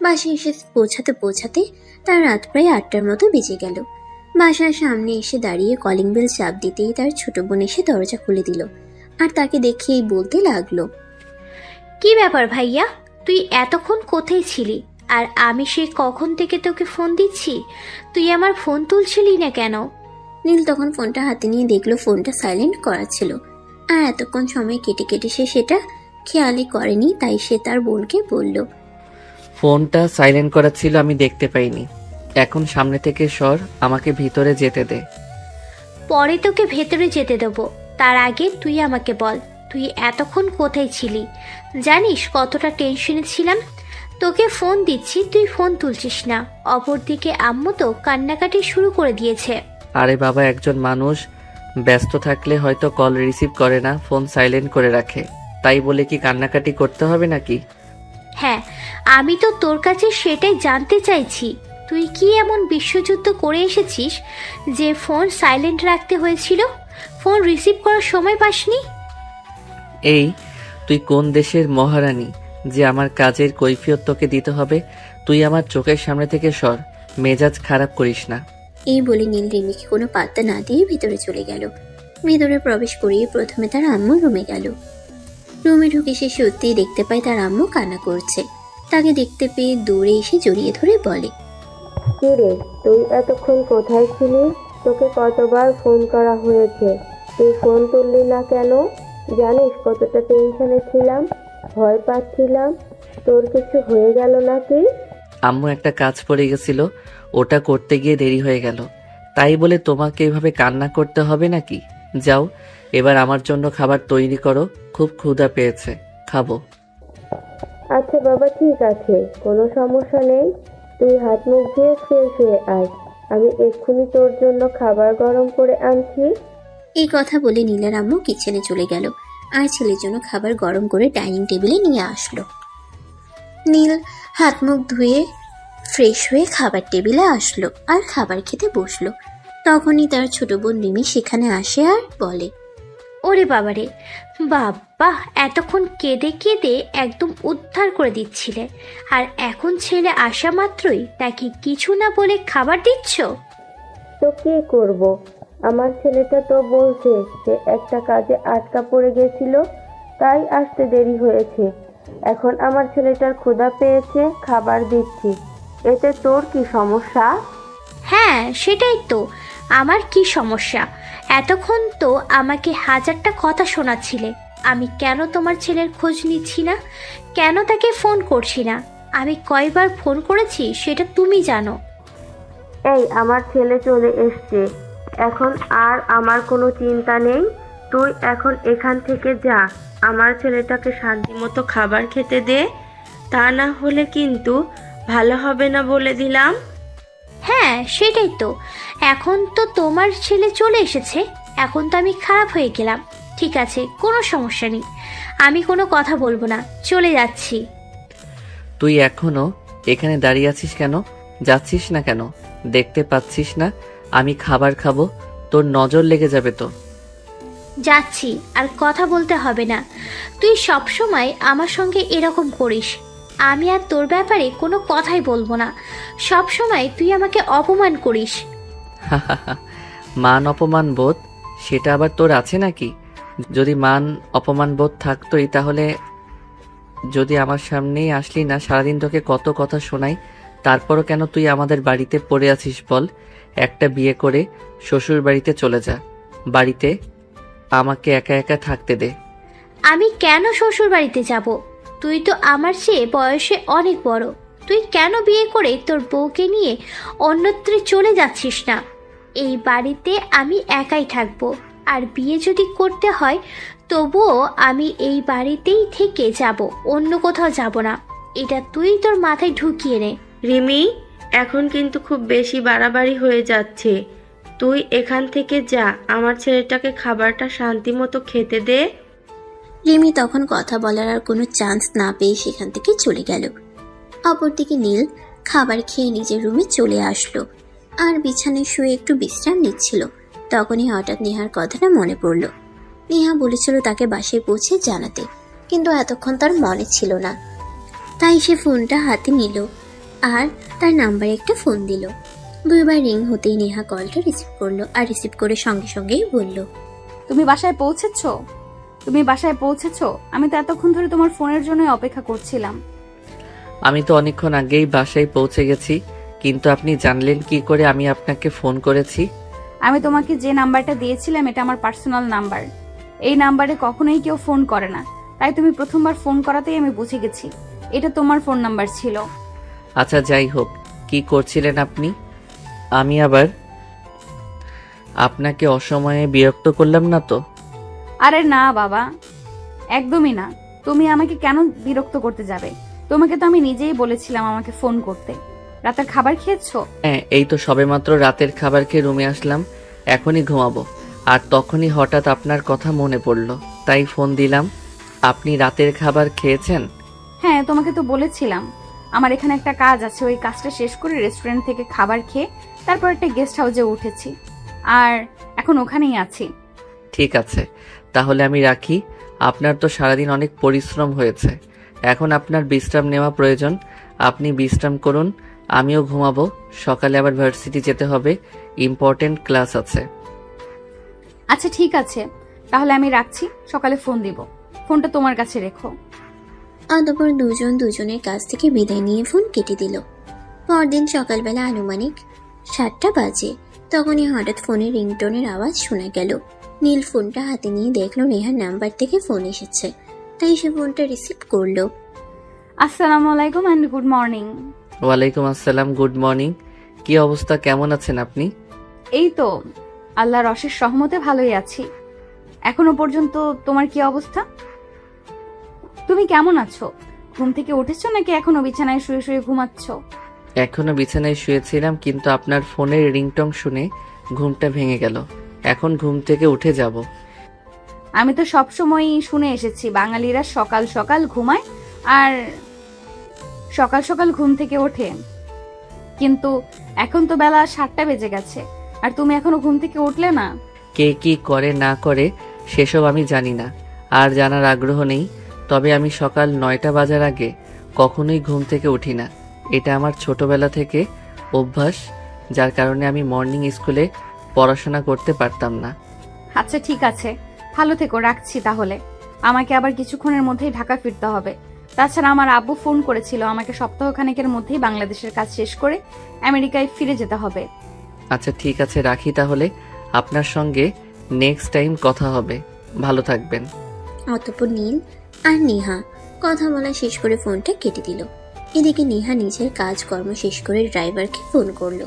বাসায় এসে পৌঁছাতে পৌঁছাতে তার রাত প্রায় 8টার মতো বেজে গেল। বাসার সামনে এসে দাঁড়িয়ে কলিং বেল চাপ দিতেই তার ছোট বোন এসে দরজা খুলে দিল আর তাকে দেখেই বলতে লাগলো, কি ব্যাপার ভাইয়া, তুই এতক্ষণ কোথায় ছিলি? আর আমি সে কখন থেকে তোকে ফোন দিচ্ছি, তুই আমার ফোন তুলছিলি না কেন? নীল তখন ফোনটা হাতে নিয়ে দেখলো ফোনটা সাইলেন্ট করা ছিল, আর এতক্ষণ সময় কেটে কেটে সে সেটা খেয়ালই করেনি। তাই সে তার বোনকে বলল, ফোনটা সাইলেন্ট করা ছিল, আমি দেখতে পাইনি। এখন সামনে থেকে সর, আমাকে ভিতরে যেতে দে। পরে তোকে ভেতরে যেতে দেবো, তার আগে তুই আমাকে বল, তুই এতক্ষণ কোথায় ছিলি? জানিস কতটা টেনশনে ছিলাম, তোকে ফোন দিচ্ছি তুই ফোন তুলছিস না। অপরদিকে আম্মু তো কান্নাকাটি শুরু করে দিয়েছে। আরে বাবা, একজন মানুষ ব্যস্ত থাকলে হয়তো কল রিসিভ করে না, ফোন সাইলেন্ট করে রাখে, তাই বলে কি কান্নাকাটি করতে হবে নাকি? হ্যাঁ, আমি তো তোর কাছে সেটাই জানতে চাইছি, তুই কি এমন বিশ্বযুদ্ধ করে এসেছিস যে ফোন সাইলেন্ট রাখতে হয়েছিল? ফোন রিসিভ করার সময় পাসনি? এই, তুই কোন দেশের মহারানী যে আমার কাজের কৈফিয়ত তোকে দিতে হবে? তুই আমার চোখের সামনে থেকে সর, মেজাজ খারাপ করিস না। এই বলে নীল রিমিকে কোনো পাত্তা না দিয়ে ভিতরে চলে গেল। ভিতরে প্রবেশ করিয়ে প্রথমে তার আম্মু রুমে গেল। রুমে ঢুকে সে সত্যিই দেখতে পায় তার আম্মু কান্না করছে। তাকে দেখতে পেয়ে দৌড়ে এসে জড়িয়ে ধরে বলে, কি রে, তুই এতক্ষণ কোথায় ছিলি? তোকে কতবার ফোন করা হয়েছে, তুই ফোন তুললি না কেন? জানিস কতটা টেনশনে ছিলাম। ভয় পাচ্ছিলাম তোর কিছু হয়ে গেল নাকি। আম্মু একটা কাজ পড়ে গেছিল, ওটা করতে গিয়ে দেরি হয়ে গেল। তাই বলে তোমাকে এভাবে কান্না করতে হবে নাকি? যাও, এবার আমার জন্য খাবার তৈরি করো, খুব ক্ষুধা পেয়েছে, খাবো। আচ্ছা বাবা, ঠিক আছে, কোনো সমস্যা নেই। তুই হাত মুখ ধুয়ে ফ্রেশ হয়ে আয়, আমি এক্ষুনি তোর জন্য খাবার গরম করে আনছি। এই কথা বলে নীলের আম্মু কিচেনে চলে গেল আর ছেলের জন্য খাবার গরম করে ডাইনিং টেবিলে নিয়ে আসলো। নীল হাত মুখ ধুয়ে ফ্রেশ হয়ে খাবার টেবিলে আসলো আর খাবার খেতে বসলো। তখনই তার ছোট বোন রিমি সেখানে আসে আর বলে, ওরে বাবারে, বাবা এতক্ষণ কেঁদে কেঁদে একদম উদ্ধার করে দিচ্ছিলে, আর এখন ছেলে আসা মাত্রই তাকে কিছু না বলে খাবার দিচ্ছ? তো কি করব, আমার ছেলেটা তো বলছে সে একটা কাজে আটকা পড়ে গেছিল, তাই আসতে দেরি হয়েছে। এখন আমার ছেলেটার ক্ষুধা পেয়েছে, খাবার দিচ্ছি, এতে তোর কি সমস্যা? হ্যাঁ সেটাই তো, আমার কি সমস্যা? এতক্ষণ তো আমাকে হাজারটা কথা শোনাচ্ছিলে আমি কেন তোমার ছেলের খোঁজ নিচ্ছি না, কেন তাকে ফোন করছি না। আমি কয়বার ফোন করেছি সেটা তুমি জানো। এই আমার ছেলে চলে এসছে, এখন আর আমার কোনো চিন্তা নেই। তুই এখন এখান থেকে যা, আমার ছেলেটাকে শান্তি মতো খাবার খেতে দে, তা না হলে কিন্তু ভালো হবে না বলে দিলাম। হ্যাঁ সেটাই তো, এখন তো তোমার ছেলে চলে এসেছে, এখন তো আমি খারাপ হয়ে গেলাম। ঠিক আছে, কোনো সমস্যা নেই, আমি কোনো কথা বলবো না, চলে যাচ্ছি। তুই এখনো এখানে দাঁড়িয়ে আছিস কেন? যাচ্ছিস না কেন? দেখতে পাচ্ছিস না আমি খাবার খাবো? তোর নজর লেগে যাবে তো। যাচ্ছি, আর কথা বলতে হবে না। তুই সব সময় আমার সঙ্গে এরকম করিস, আমি আর তোর ব্যাপারে কোনো কথাই বলবো না। সব সময় তুই আমাকে অপমান করিস। মান অপমান বোধ সেটা আবার তোর আছে নাকি? যদি মান অপমান বোধ থাকতোই তাহলে যদি আমার সামনেই আসলি না, সারাদিন তোকে কত কথা শোনাই, তারপরও কেন তুই আমাদের বাড়িতে পড়ে আছিস বল? একটা বিয়ে করে শ্বশুর বাড়িতে চলে যা, বাড়িতে আমাকে একা একা থাকতে দে। আমি কেন শ্বশুর বাড়িতে যাব? তুই তো আমার চেয়ে বয়সে অনেক বড়, তুই কেন বিয়ে করে তোর বউকে নিয়ে অন্যত্রে চলে যাচ্ছিস না? এই বাড়িতে আমি একাই থাকবো, আর বিয়ে যদি করতে হয় তবুও আমি এই বাড়িতেই থেকে যাব, অন্য কোথাও যাব না। এটা তুই তোর মাথায় ঢুকিয়ে নে। রিমি, এখন কিন্তু খুব বেশি বাড়াবাড়ি হয়ে যাচ্ছে। তুই এখান থেকে যা, আমার ছেলেটাকে খাবারটা শান্তি মতো খেতে দে। রিমি তখন কথা বলার আর কোনো চান্স না পেয়ে সেখান থেকে চলে গেল। অপরদিকে নীল খাবার খেয়ে নিজের রুমে চলে আসলো আর বিছানায় শুয়ে একটু বিশ্রাম নিচ্ছিল। তখনই হঠাৎ নেহার কথাটা মনে পড়ল। নেহা বলেছিল তাকে বাসায় পৌঁছে জানাতে, কিন্তু এতক্ষণ তার মনে ছিল না। তাই সে ফোনটা হাতে নিল আর তার নাম্বারে একটা ফোন দিল। দুইবার রিং হতেই নেহা কলটা রিসিভ করলো আর রিসিভ করে সঙ্গে সঙ্গেই বলল, তুমি বাসায় পৌঁছেছো? তুমি বাসায় পৌঁছেছো? আমি তো এতক্ষণ ধরে তোমার ফোনের জন্য অপেক্ষা করছিলাম। আমি তো অনেকক্ষণ আগেই বাসায় পৌঁছে গেছি, কিন্তু আপনি জানলেন কি করে আমি আপনাকে ফোন করেছি? আমি তোমাকে যে নাম্বারটা দিয়েছিলাম এটা আমার পার্সোনাল নাম্বার, এই নাম্বারে কখনোই কেউ ফোন করে না, তাই তুমি প্রথমবার ফোন করাতেই আমি বুঝে গেছি এটা তোমার ফোন নাম্বার ছিল। আচ্ছা যাই হোক, কি করছিলেন আপনি? আমি আবার আপনাকে অসময়ে বিরক্ত করলাম না তো? আরে না বাবা, একদমই না। তুমি আমাকে কেন বিরক্ত করতে যাবে? তোমাকে তো আমি নিজেই বলেছিলাম আমাকে ফোন করতে। রাতের খাবার খেয়েছো? হ্যাঁ, এই তো সবেমাত্র রাতের খাবার খেয়ে রুমে আসলাম, এখনই ঘুমাবো। আর তখনই হঠাৎ আপনার কথা মনে পড়লো, তাই ফোন দিলাম। আপনি রাতের খাবার খেয়েছেন? হ্যাঁ, তোমাকে তো বলেছিলাম আমার এখানে একটা কাজ আছে, ওই কাজটা শেষ করে রেস্টুরেন্ট থেকে খাবার খেয়ে তারপর একটা গেস্ট হাউসে উঠেছি, আর এখন ওখানেই আছি। ঠিক আছে, তাহলে আমি রাখি। আপনার তো সারাদিন অনেক পরিশ্রম হয়েছে, এখন আপনার বিশ্রাম নেওয়া প্রয়োজন। আপনি বিশ্রাম করুন, আমিও ঘুমাবো। সকালে আবার ভার্সিটি যেতে হবে, ইম্পর্টেন্ট ক্লাস আছে। আচ্ছা ঠিক আছে, তাহলে আমি রাখছি, সকালে ফোন দিব। ফোনটা তোমার কাছে রেখো। অতঃপর দুজন দুজনের কাছ থেকে বিদায় নিয়ে ফোন কেটে দিল। পরদিন সকালবেলা আনুমানিক 7টা বাজে। তখনই হঠাৎ ফোনের রিংটোনের আওয়াজ শোনা গেল। নীল ফোনটা হাতে নিয়ে দেখলো নেহার নাম্বার থেকে ফোন এসেছে। তাই সে ফোনটা রিসিভ করলো। আসসালামু আলাইকুম অ্যান্ড গুড মর্নিং। ওয়ালাইকুম আসসালাম, গুড মর্নিং। কি অবস্থা, কেমন আছেন আপনি? এই তো আল্লাহর অশেষ রহমতে ভালোই আছি। এখনো পর্যন্ত তোমার কি অবস্থা? তুমি কেমন আছো? ঘুম থেকে উঠেছো নাকি এখনো বিছানায় শুয়ে শুয়ে ঘুমাচ্ছ? এখনো বিছানায় শুয়েছিলাম, কিন্তু আপনার ফোনের রিংটং শুনে ঘুমটা ভেঙে গেল। এখন ঘুম থেকে উঠে যাব। আমি তো সবসময়ই শুনে এসেছি বাঙালিরা সকাল সকাল ঘুমায় আর সকাল সকাল ঘুম থেকে ওঠে, কিন্তু এখন তো বেলা 7টা বেজে গেছে আর তুমি এখনো ঘুম থেকে উঠলে না। কে কি করে না করে সেসব আমি জানি না, আর জানার আগ্রহ নেই। তবে আমি সকাল 9টা বাজার আগে কখনোই ঘুম থেকে উঠি না। এটা আমার ছোটবেলা থেকে অভ্যাস, যার কারণে আমি মর্নিং স্কুলে পড়াশোনা করতে পারতাম না। আচ্ছা ঠিক আছে, ভালো থেকো, রাখছি তাহলে। আমাকে আবার কিছুক্ষণের মধ্যেই ঢাকা ফিরতে হবে। তাছাড়া আমার আব্বু ফোন করেছিল, আমাকে সপ্তাহখানেকের মধ্যেই বাংলাদেশের কাজ শেষ করে আমেরিকায় ফিরে যেতে হবে। আচ্ছা ঠিক আছে, রাখি তাহলে। আপনার সঙ্গে নেক্সট টাইম কথা হবে। ভালো থাকবেন। অতঃপর নীল আর নেহা কথা বলা শেষ করে ফোনটা কেটে দিল। এদিকে নেহা নিজের কাজকর্ম শেষ করে ড্রাইভারকে ফোন করলো।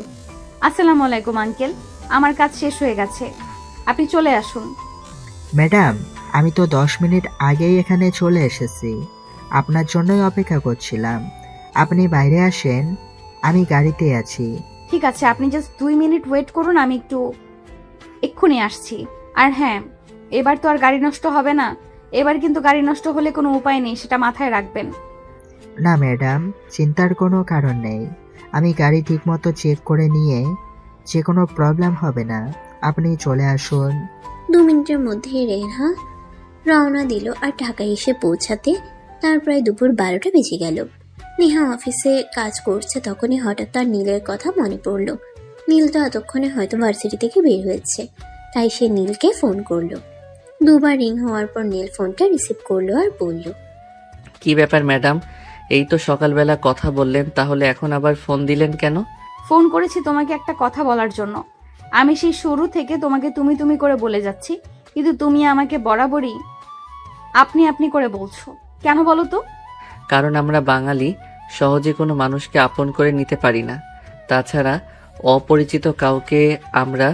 আসসালামু আলাইকুম আঙ্কেল, আমার কাজ শেষ হয়ে গেছে, আপনি চলে আসুন। ম্যাডাম, আমি তো 10 মিনিট আগেই এখানে চলে এসেছি। আপনার জন্যই অপেক্ষা করছিলাম। আপনি বাইরে আসেন, আমি গাড়িতে আছি। ঠিক আছে, আপনি জাস্ট 2 মিনিট ওয়েট করুন, আমি এক্ষুনি আসছি। আর হ্যাঁ, এবার তো আর গাড়ি নষ্ট হবে না। এবার কিন্তু গাড়ি নষ্ট হলে কোনো উপায় নেই, সেটা মাথায় রাখবেন। না ম্যাডাম, চিন্তার কোনো কারণ নেই। আমি গাড়ি ঠিকমতো চেক করে নিয়ে যে কোনো প্রবলেম হবে না। আপনি চলে আসুন। 2 মিনিটের মধ্যে রেহা রওনা দিল আর ঢাকায় এসে পৌঁছাতে তার প্রায় দুপুর 12টা বেজে গেল। নেহা অফিসে কাজ করছে, তখনই হঠাৎ তার নীলের কথা মনে পড়ল। নীল তো এতক্ষণে হয়তো ভার্সিটি থেকে বের হয়েছে, তাই সে নীলকে ফোন করলো। 2বার রিং হওয়ার পর নীল ফোনটা রিসিভ করলো আর বলল, কি ব্যাপার ম্যাডাম, এই তো সকালবেলা কথা বললেন, তাহলে এখন আবার ফোন দিলেন কেন? ফোন করেছি তোমাকে একটা কথা বলার জন্য। আমি সেই শুরু থেকে তোমাকে তুমি তুমি করে বলে যাচ্ছি, কিন্তু তুমি আমাকে বরাবরই আপনি আপনি করে বলছো কেন বলো তো? কারণ আমরা বাঙালি সহজে কোনো মানুষকে আপন করে নিতে পারি না। তাছাড়া অপরিচিত কাউকে আমরা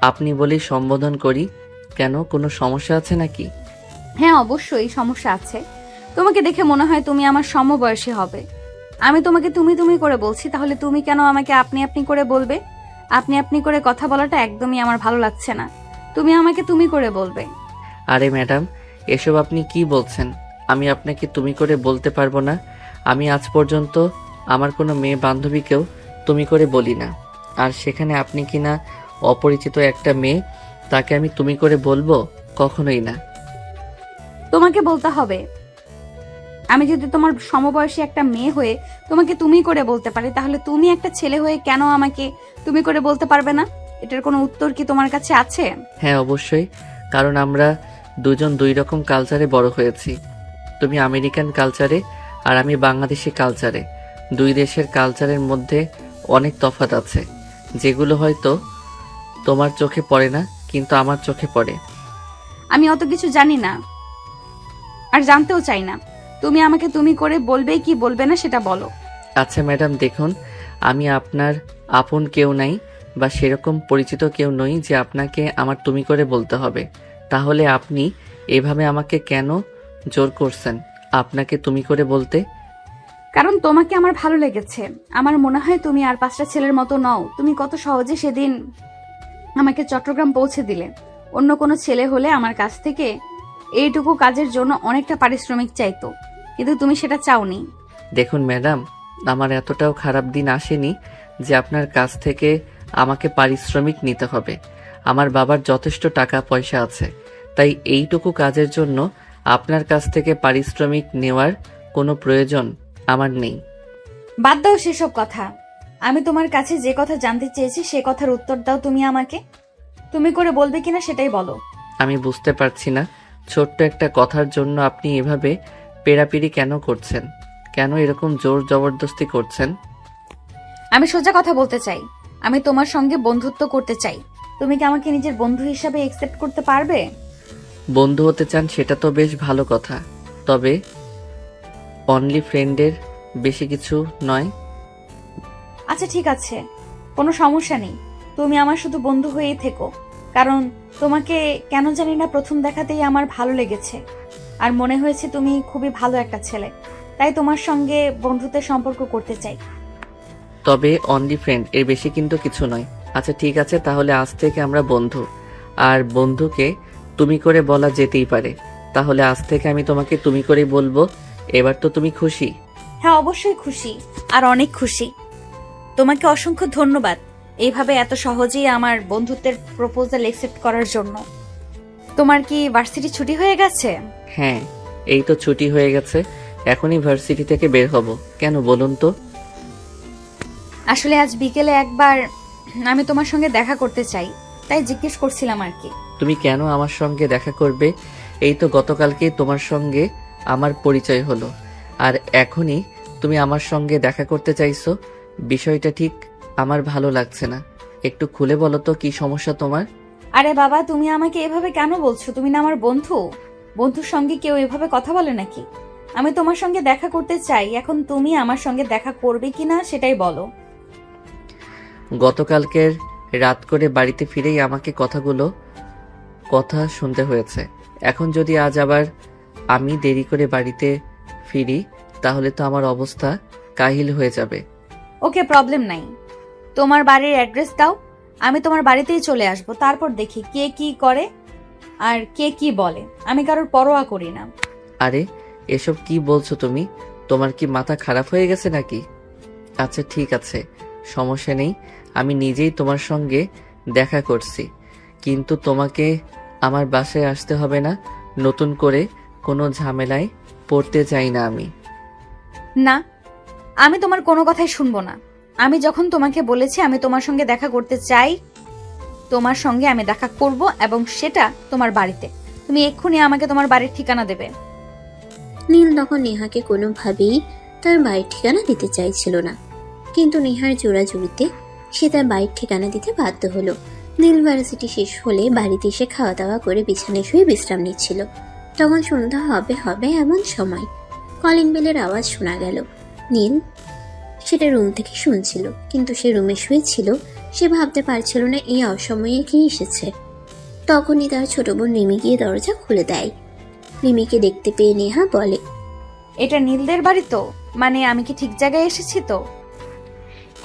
আপনি বলেই সম্বোধন করি। কেন, কোনো সমস্যা আছে নাকি? হ্যাঁ অবশ্যই সমস্যা আছে। তোমাকে দেখে মনে হয় তুমি আমার সমবয়সী হবে। আমি তোমাকে তুমি তুমি করে বলছি, তাহলে তুমি কেন আমাকে আপনি আপনি করে বলবে? আপনি আপনি করে কথা বলাটা একদমই আমার ভালো লাগছে না। তুমি আমাকে তুমি করে বলবে। আরে ম্যাডাম, এসব আপনি কি বলছেন? আমি আপনাকে তুমি করে বলতে পারবো না। আমি আজ পর্যন্ত আমার কোনো মেয়ে বান্ধবীকেও তুমি করে বলি না। আর সেখানে আপনি কিনা অপরিচিত একটা মেয়ে, তাকে আমি তুমি করে বলবো? কখনোই না। তোমাকে বলতে হবে। আমি যদি তোমার সমবয়সী একটা মেয়ে হয়ে তোমাকে তুমি করে বলতে পারি, তাহলে তুমি একটা ছেলে হয়ে কেন আমাকে তুমি করে বলতে পারবে না? এটার কোনো উত্তর কি তোমার কাছে আছে? হ্যাঁ অবশ্যই, কারণ আমরা দুজন 2 রকম কালচারে বড় হয়েছি। তুমি আমেরিকান কালচারে আর আমি বাংলাদেশি কালচারে। 2 দেশের কালচারের মধ্যে অনেক তফাৎ আছে, যেগুলো হয়তো তোমার চোখে পড়ে না, কিন্তু আমার চোখে পড়ে। আমি অত কিছু জানি না আর জানতেও চাই না। তুমি আমাকে তুমি করে বলবে কি বলবে না সেটা বলো। আচ্ছা ম্যাডাম, দেখুন, আমি আপনার আপন কেউ নাই বা সেরকম পরিচিত কেউ নই যে আপনাকে আমার তুমি করে বলতে হবে। তাহলে আপনি এভাবে আমাকে কেন জোর করছেন আপনাকে তুমি করে বলতে? কারণ তোমাকে আমার ভালো লেগেছে। আমার মনে হয় তুমি আর 5টা ছেলের মতো নও। তুমি কত সহজে সেদিন আমাকে চট্টগ্রাম পৌঁছে দিলে। অন্য কোনো ছেলে হলে আমার কাছ থেকে এইটুকু কাজের জন্য অনেকটা পারিশ্রমিক চাইতো, কিন্তু তুমি সেটা চাওনি। দেখুন ম্যাডাম, আমার এতটাও খারাপ দিন আসেনি যে আপনার কাছ থেকে আমাকে পারিশ্রমিক নিতে হবে। আমার বাবার যথেষ্ট টাকা পয়সা আছে, তাই এইটুকু কাজের জন্য আপনার কাছ থেকে পারিশ্রমিক নেওয়ার কোনো প্রয়োজন আমার নেই। বাদ দাও সেসব কথা। আমি তোমার কাছে যে কথা জানতে চেয়েছি সে কথার উত্তর দাও। তুমি আমাকে তুমি করে বলবে কিনা সেটাই বলো। আমি বুঝতে পারছি না, ছোট্ট একটা কথার জন্য আপনি এভাবে পেরাপিরি কেন করছেন? কেন এরকম জোর জবরদস্তি করছেন? আমি সোজা কথা বলতে চাই। আমি তোমার সঙ্গে বন্ধুত্ব করতে চাই। তুমি কি আমাকে নিজের বন্ধু হিসাবে একসেপ্ট করতে পারবে? বন্ধু হতে চান, সেটা তো বেশ ভালো কথা, তবে অনলি ফ্রেন্ডের বেশি কিছু নয়। আচ্ছা ঠিক আছে, কোনো সমস্যা নেই। তুমি আমার শুধু বন্ধু হয়েই থেকো, কারণ তোমাকে কেন জানি না প্রথম দেখাতেই আমার ভালো লেগেছে আর মনে হয়েছে তুমি খুবই ভালো একটা ছেলে, তাই তোমার সঙ্গে বন্ধুত্বের সম্পর্ক করতে চাই। তবে অনলি ফ্রেন্ড এর বেশি কিন্তু কিছু নয়। আচ্ছা ঠিক আছে, তাহলে আজ থেকে আমরা বন্ধু। আর বন্ধুকে তুমি করে বলা যেতেই পারে। তাহলে আজ থেকে আমি তোমাকে তুমি করেই বলবো। এবার তো তুমি খুশি? হ্যাঁ অবশ্যই খুশি, আর অনেক খুশি। তোমাকে অসংখ্য ধন্যবাদ এইভাবে এত সহজেই আমার বন্ধুত্বের প্রপোজাল অ্যাকসেপ্ট করার জন্য। তোমার কি ভার্সিটি ছুটি হয়ে গেছে? হ্যাঁ, এই তো ছুটি হয়ে গেছে, এখনই ভার্সিটি থেকে বের হব। কেন বলুন তো? আসলে আজ বিকেলে একবার আমি তোমার সঙ্গে দেখা করতে চাই, তাই জিজ্ঞেস করছিলাম আর কি। তুমি কেন আমার সঙ্গে দেখা করবে? এই তো গতকালকেই তোমার সঙ্গে আমার পরিচয় হলো, আর এখনই তুমি আমার সঙ্গে দেখা করতে চাইছো। বিষয়টা ঠিক আমার ভালো লাগছে না। একটু খুলে বলো তো কি সমস্যা তোমার? আরে বাবা, তুমি আমাকে এভাবে কেন বলছো? তুমি না আমার বন্ধু। বন্ধুর সঙ্গে কেউ এভাবে কথা বলে নাকি? আমি তোমার সঙ্গে দেখা করতে চাই, এখন তুমি আমার সঙ্গে দেখা করবে কিনা সেটাই বলো। গতকালকের রাত করে বাড়িতে ফিরেই আমাকে কথা শুনতে হয়েছে। এখন যদি আজ আবার আমি দেরি করে বাড়িতে ফিরি, তাহলে তো আমার অবস্থা কাহিল হয়ে যাবে। ওকে, প্রবলেম নাই। তোমার বাড়ির অ্যাড্রেস দাও, আমি তোমার বাড়িতেই চলে আসব। তারপর দেখি কে কি করে আর কে কি বলে। আমি কারোর পরোয়া করি না। আরে এসব কি বলছো তুমি? তোমার কি মাথা খারাপ হয়ে গেছে নাকি? আচ্ছা ঠিক আছে, সমস্যা নেই, আমি নিজেই তোমার সঙ্গে দেখা করছি। কিন্তু তোমাকে আমার বাসায় আসতে হবে না। নতুন করে কোনো ঝামেলায় পড়তে চাই না আমি। না, আমি তোমার কোনো কথাই শুনবো না। আমি যখন তোমাকে বলেছি আমি তোমার সঙ্গে দেখা করতে চাই, তোমার সঙ্গে আমি দেখা করব, এবং সেটা তোমার বাড়িতে। তুমি এক্ষুনি আমাকে তোমার বাড়ির ঠিকানা দেবে। নীল তখন নেহাকে কোনোভাবেই তার বাড়ির ঠিকানা দিতে চাইছিল না, কিন্তু নেহার জোড়াজুড়িতে সে তার বাড়ির ঠিকানা দিতে বাধ্য হলো। নীল ভার্সিটি শেষ হলে বাড়িতে এসে খাওয়া দাওয়া করে বিছানায় শুয়ে বিশ্রাম নিচ্ছিল। তখন সন্ধ্যা হবে এমন সময় কলিং বেলের আওয়াজ শোনা গেল। নীল সেটা রুম থেকে শুনছিল, কিন্তু সে রুমে শুয়েছিল। সে ভাবতে পারছিল না এই অসময়ে কে এসেছে। তখনই তার ছোট বোন রিমি গিয়ে দরজা খুলে দেয়। রিমিকে দেখতে পেয়ে নেহা বলে, এটা নীলদের বাড়ি তো? মানে আমি কি ঠিক জায়গায় এসেছি তো?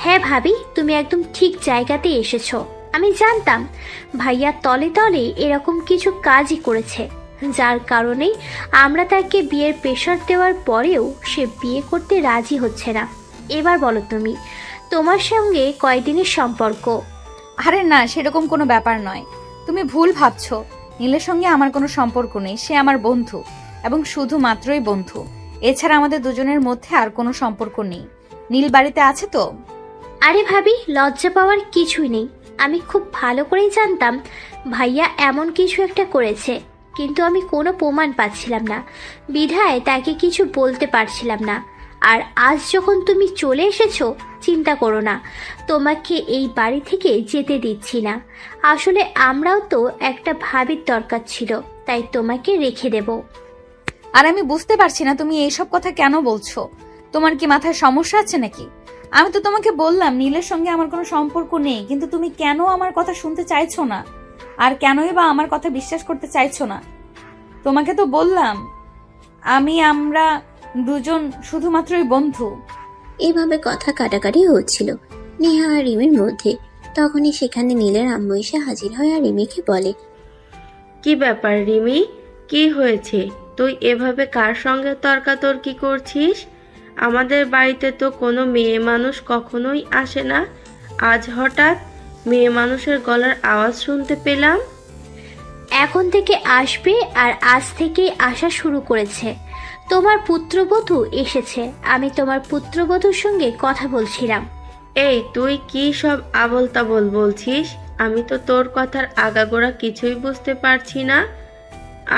হ্যাঁ ভাবি, তুমি একদম ঠিক জায়গাতে এসেছো। আমি জানতাম ভাইয়া তলে তলে এরকম কিছু কাজই করেছে, যার কারণেই আমরা তাকে বিয়ের প্রেশার দেওয়ার পরেও সে বিয়ে করতে রাজি হচ্ছে না। এবার বলো তুমি, তোমার সঙ্গে কয়দিনের সম্পর্ক? আরে না, সেরকম কোনো ব্যাপার নয়। তুমি ভুল ভাবছো। নীলের সঙ্গে আমার কোনো সম্পর্ক নেই। সে আমার বন্ধু, এবং শুধুমাত্রই বন্ধু। এছাড়া আমাদের দুজনের মধ্যে আর কোনো সম্পর্ক নেই। নীল বাড়িতে আছে তো? আরে ভাবি, লজ্জা পাওয়ার কিছুই নেই। আমি খুব ভালো করেই জানতাম ভাইয়া এমন কিছু একটা করেছে, কিন্তু আমি কোনো প্রমাণ পাচ্ছিলাম না, বিধায় তাকে কিছু বলতে পারছিলাম না। আর আজ যখন তুমি চলে এসেছো, চিন্তা করো না, তোমাকে এই বাড়ি থেকে যেতে দিচ্ছি না। আসলে আমরাও তো একটা ভাবির দরকার ছিল, তাই তোমাকে রেখে দেব। আর আমি বুঝতে পারছি না তুমি এইসব কথা কেন বলছো। তোমার কি মাথায় সমস্যা আছে নাকি? আমি তো তোমাকে বললাম নীলের সঙ্গে আমার কোনো সম্পর্ক নেই, কিন্তু তুমি কেন আমার কথা শুনতে চাইছো না? আর কেনই বা আমার কথা বিশ্বাস করতে চাইছো না? তোমাকে তো বললাম আমরা দুজন শুধুমাত্রই বন্ধু। এভাবে কথা কাটাকাটি হচ্ছিল নেহা আর রিমির মধ্যে। তখনই সেখানে নীলের আম্মু এসে হাজির হয় আর রিমিকে বলে, কি ব্যাপার রিমি, কি হয়েছে? তুই এভাবে কার সঙ্গে তর্কাতর্কি করছিস? আমাদের বাড়িতে তো কোনো মেয়ে মানুষ কখনোই আসে না, আজ হঠাৎ মেয়ে মানুষের গলার আওয়াজ শুনতে পেলাম। এখন থেকে আসবে, আর আজ থেকেই আসা শুরু করেছে। তোমার পুত্রবধূ এসেছে। আমি তোমার পুত্রবধূর সঙ্গে কথা বলছিলাম। এই তুই কি সব আবোল তাবোল বলছিস? আমি তো তোর কথার আগাগোড়া কিছুই বুঝতে পারছি না।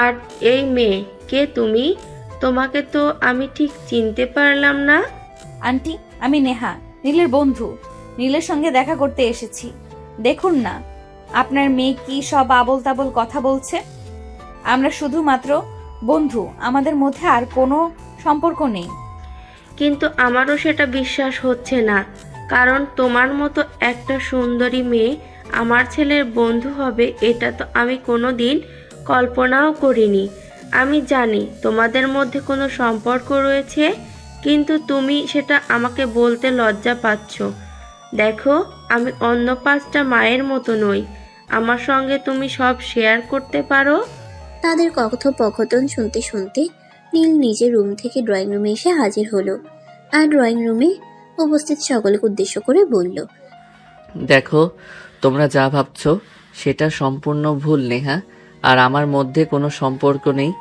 আর এই মেয়ে কে তুমি? তোমাকে তো আমি ঠিক চিনতে পারলাম না। আন্টি, আমি নেহা, নীলের বন্ধু। নীলের সঙ্গে দেখা করতে এসেছি। দেখুন না আপনার মেয়ে কি সব আবোল তাবোল কথা বলছে। আমরা শুধুমাত্র বন্ধু, আমাদের মধ্যে আর কোনো সম্পর্ক নেই। কিন্তু আমারও সেটা বিশ্বাস হচ্ছে না, কারণ তোমার মতো একটা সুন্দরী মেয়ে আমার ছেলের বন্ধু হবে এটা তো আমি কোনো দিন কল্পনাও করিনি। আমি জানি তোমাদের মধ্যে কোনো সম্পর্ক রয়েছে, কিন্তু তুমি সেটা আমাকে বলতে লজ্জা পাচ্ছ। দেখো, আমি অন্য 5টা মায়ের মতো নই। আমার সঙ্গে তুমি সব শেয়ার করতে পারো। তাদের কথোপকথন শুনতে শুনতে নীল নিজের রুম থেকে ড্রয়িং রুমে এসে হাজির হলো আর ড্রয়িং রুমে উপস্থিত সকলকে উদ্দেশ্য করে বলল, দেখো, তোমরা যা ভাবছো সেটা সম্পূর্ণ ভুল নেহা। আর আমার মধ্যে কোনো সম্পর্ক নেই।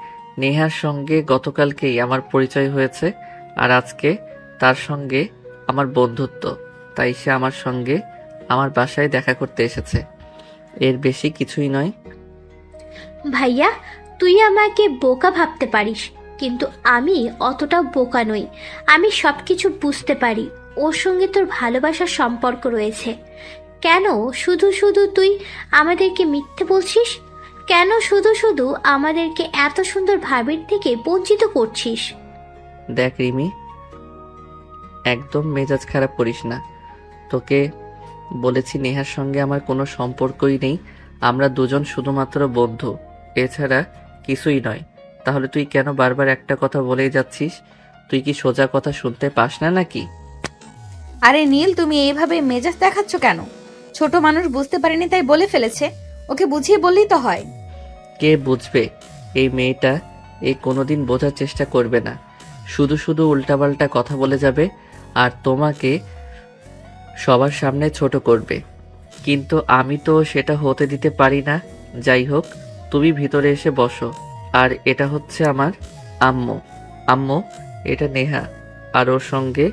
নেহার সঙ্গে গতকালকেই আমার পরিচয় হয়েছে, আর আজকে তার সঙ্গে আমার বন্ধুত্ব। তাই সে আমার সঙ্গে আমার বাসায় দেখা করতে এসেছে, এর বেশি কিছুই নয়। ভাইয়া, তুই আমাকে বোকা ভাবতে পারিস, কিন্তু আমি অতটাও বোকা নই। আমি সব কিছু বুঝতে পারি। ওর সঙ্গে তোর ভালোবাসার সম্পর্ক রয়েছে। কেন শুধু শুধু তুই আমাদেরকে মিথ্যে বলছিস? কেন শুধু শুধু আমাদেরকে এত সুন্দর ভাবির থেকে বঞ্চিত করছিস? দেখ রিমি, একদম মেজাজ খারাপ করিস না। তোকে বলেছি নেহার সঙ্গে আমার কোনো সম্পর্কই নেই। আমরা দুজন শুধুমাত্র বন্ধু, এছাড়া কিছুই নয়। তাহলে তুই কেন বারবার একটা কথা বলেই যাচ্ছিস? তুই কি সোজা কথা শুনতে পাস না নাকি? আরে নীল, তুমি এইভাবে মেজাজ দেখাচ্ছ কেন? ছোট মানুষ বুঝতে পারেনি তাই বলে ফেলেছে, ওকে বুঝিয়ে বললেই তো হয়। কে বুঝবে? এই মেয়েটা কোনোদিন বোঝার চেষ্টা করবে না, শুধু শুধু উল্টাপাল্টা কথা বলে যাবে আর তোমাকে সবার সামনে ছোট করবে। কিন্তু আমি তো সেটা হতে দিতে পারি না। যাই হোক, তুমি ভিতরে এসে বসো। আর এটা হচ্ছে আমার আম্মু। আম্মু, এটা নেহা, আর ওর সঙ্গে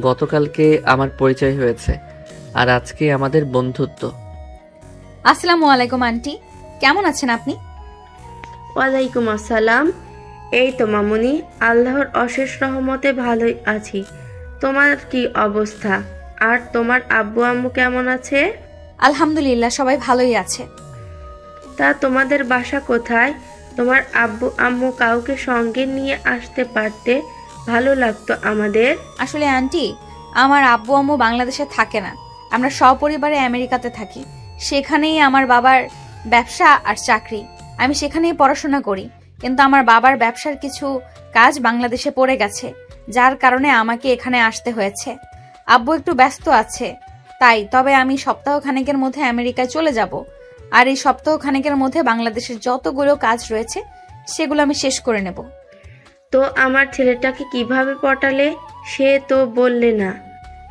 গতকালকে আমার পরিচয় হয়েছে, আর আজকে আমাদের বন্ধুত্ব। আসসালামু আলাইকুম আন্টি, কেমন আছেন আপনি? ওয়ালাইকুম আসসালাম। এই তো মামুনি, আল্লাহর অশেষ রহমতে ভালোই আছি। তোমার কি অবস্থা? আর তোমার আব্বু আম্মু কেমন আছে? আলহামদুলিল্লাহ, সবাই ভালোই আছে। তা তোমাদের বাসা কোথায়? তোমার আব্বু আম্মু কাউকে সঙ্গে নিয়ে আসতে পারতে, ভালো লাগতো আমাদের। আসলে আন্টি, আমার আব্বু আম্মু বাংলাদেশে থাকে না, আমরা সপরিবারে আমেরিকাতে থাকি। সেখানেই আমার বাবার ব্যবসা আর চাকরি। আমি সেখানেই পড়াশোনা করি, কিন্তু আমার বাবার ব্যবসার কিছু কাজ বাংলাদেশে পড়ে গেছে, যার কারণে আমাকে এখানে আসতে হয়েছে। আব্বু একটু ব্যস্ত আছে তাই, তবে আমি সপ্তাহখানেকের মধ্যে আমেরিকায় চলে যাব। আর এই সপ্তাহখানেকের মধ্যে বাংলাদেশের যতগুলো কাজ রয়েছে সেগুলো আমি শেষ করে নেব। তো আমার ছেলেটাকে কিভাবে পটালে? সে তো বললে না।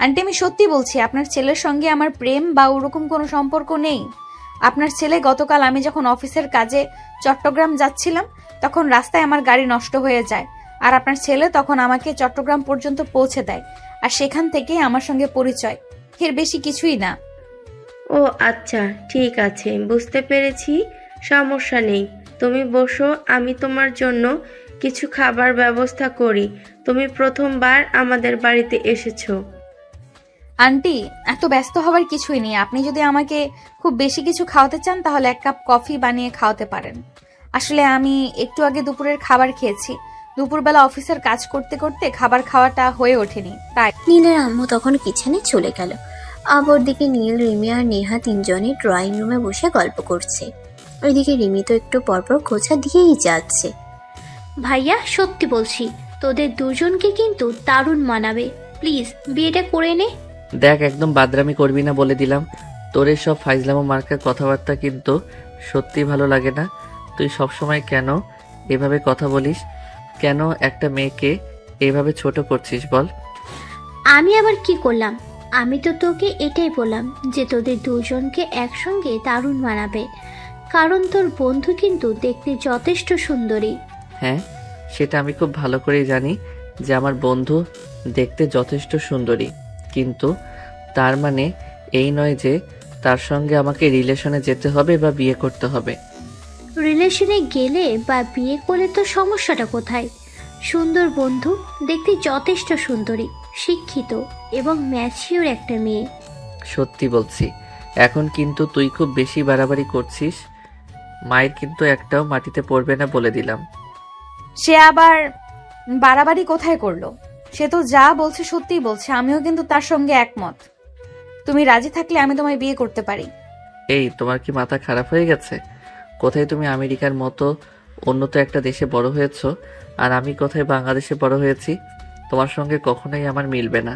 আন্টি, আমি সত্যি বলছি, আপনার ছেলের সঙ্গে আমার প্রেম বা ওরকম কোনো সম্পর্ক নেই। আপনার ছেলে গতকাল আমি যখন অফিসের কাজে চট্টগ্রাম যাচ্ছিলাম, তখন রাস্তায় আমার গাড়ি নষ্ট হয়ে যায়, আর আপনার ছেলে তখন আমাকে চট্টগ্রাম পর্যন্ত পৌঁছে দেয়, আর সেখান থেকেই আমার সঙ্গে পরিচয়। এর বেশি কিছুই না। ও আচ্ছা, ঠিক আছে, বুঝতে পেরেছি। সমস্যা নেই, তুমি বসো, আমি তোমার জন্য কিছু খাবার ব্যবস্থা করি। তুমি প্রথমবার আমাদের বাড়িতে এসেছো। আন্টি, এত ব্যস্ত হওয়ার কিছুই নেই। আপনি যদি আমাকে খুব বেশি কিছু খাওয়াতে চান তাহলে 1 কাপ কফি বানিয়ে খাওয়াতে পারেন। আসলে আমি একটু আগে দুপুরের খাবার খেয়েছি। দুপুরবেলা অফিসের কাজ করতে করতে খাবার খাওয়াটা হয়ে ওঠেনি, তাই। নীলের আম্মু তখন কিচেনে চলে গেল। অপরদিকে নীল, রিমি আর নেহা তিনজনে ড্রয়িং রুমে বসে গল্প করছে। ওইদিকে রিমি তো একটু পরপর খোঁচা দিয়েই যাচ্ছে। ভাইয়া, সত্যি বলছি, তোদের দুজনকে কিন্তু দারুণ মানাবে। প্লিজ বিয়েটা করে নে। দেখ, একদম বাদরামি করবি না বলে দিলাম। তোর সব ফাইজলামো মার্কার কথাবার্তা কিন্তু সত্যি ভালো লাগে না। তুই সবসময় কেন এভাবে কথা বলিস? কেন একটা মেয়েকে এভাবে ছোট করছিস বল? আমি আবার কি করলাম? আমি তো তোকে এটাই বললাম যে তোদের দুজনকে একসঙ্গে দারুণ মানাবে, কারণ তোর বন্ধু কিন্তু দেখতে যথেষ্ট সুন্দরী। হ্যাঁ, সেটা আমি খুব ভালো করেই জানি যে আমার বন্ধু দেখতে যথেষ্ট সুন্দরী, কিন্তু তার মানে এই নয় যে তার সঙ্গে আমাকে রিলেশনে যেতে হবে বা বিয়ে করতে হবে। রিলেশনে গেলে বা বিয়ে করলে তো সমস্যাটা কোথায়? সুন্দর বন্ধু, দেখতে যথেষ্ট সুন্দরী, শিক্ষিত এবং ম্যাচিওর একটা মেয়ে। সত্যি বলছি, এখন কিন্তু তুই খুব বেশি বাড়াবাড়ি করছিস। মায়ের কিন্তু একটাও মাটিতে পড়বে না বলে দিলাম। সে আবার বাড়াবাড়ি কোথায় করলো? সে তো যা বলছে সত্যিই বলছে, আমিও কিন্তু তার সঙ্গে একমত। তুমি রাজি থাকলে আমি তোমায় বিয়ে করতে পারি। এই, তোমার কি মাথা খারাপ হয়ে গেছে? কোথায় তুমি আমেরিকার মতো উন্নত একটা দেশে বড় হয়েছো, আর আমি কোথায় বাংলাদেশে বড় হয়েছি? তোমার সঙ্গে কখনোই আমার মিলবে না,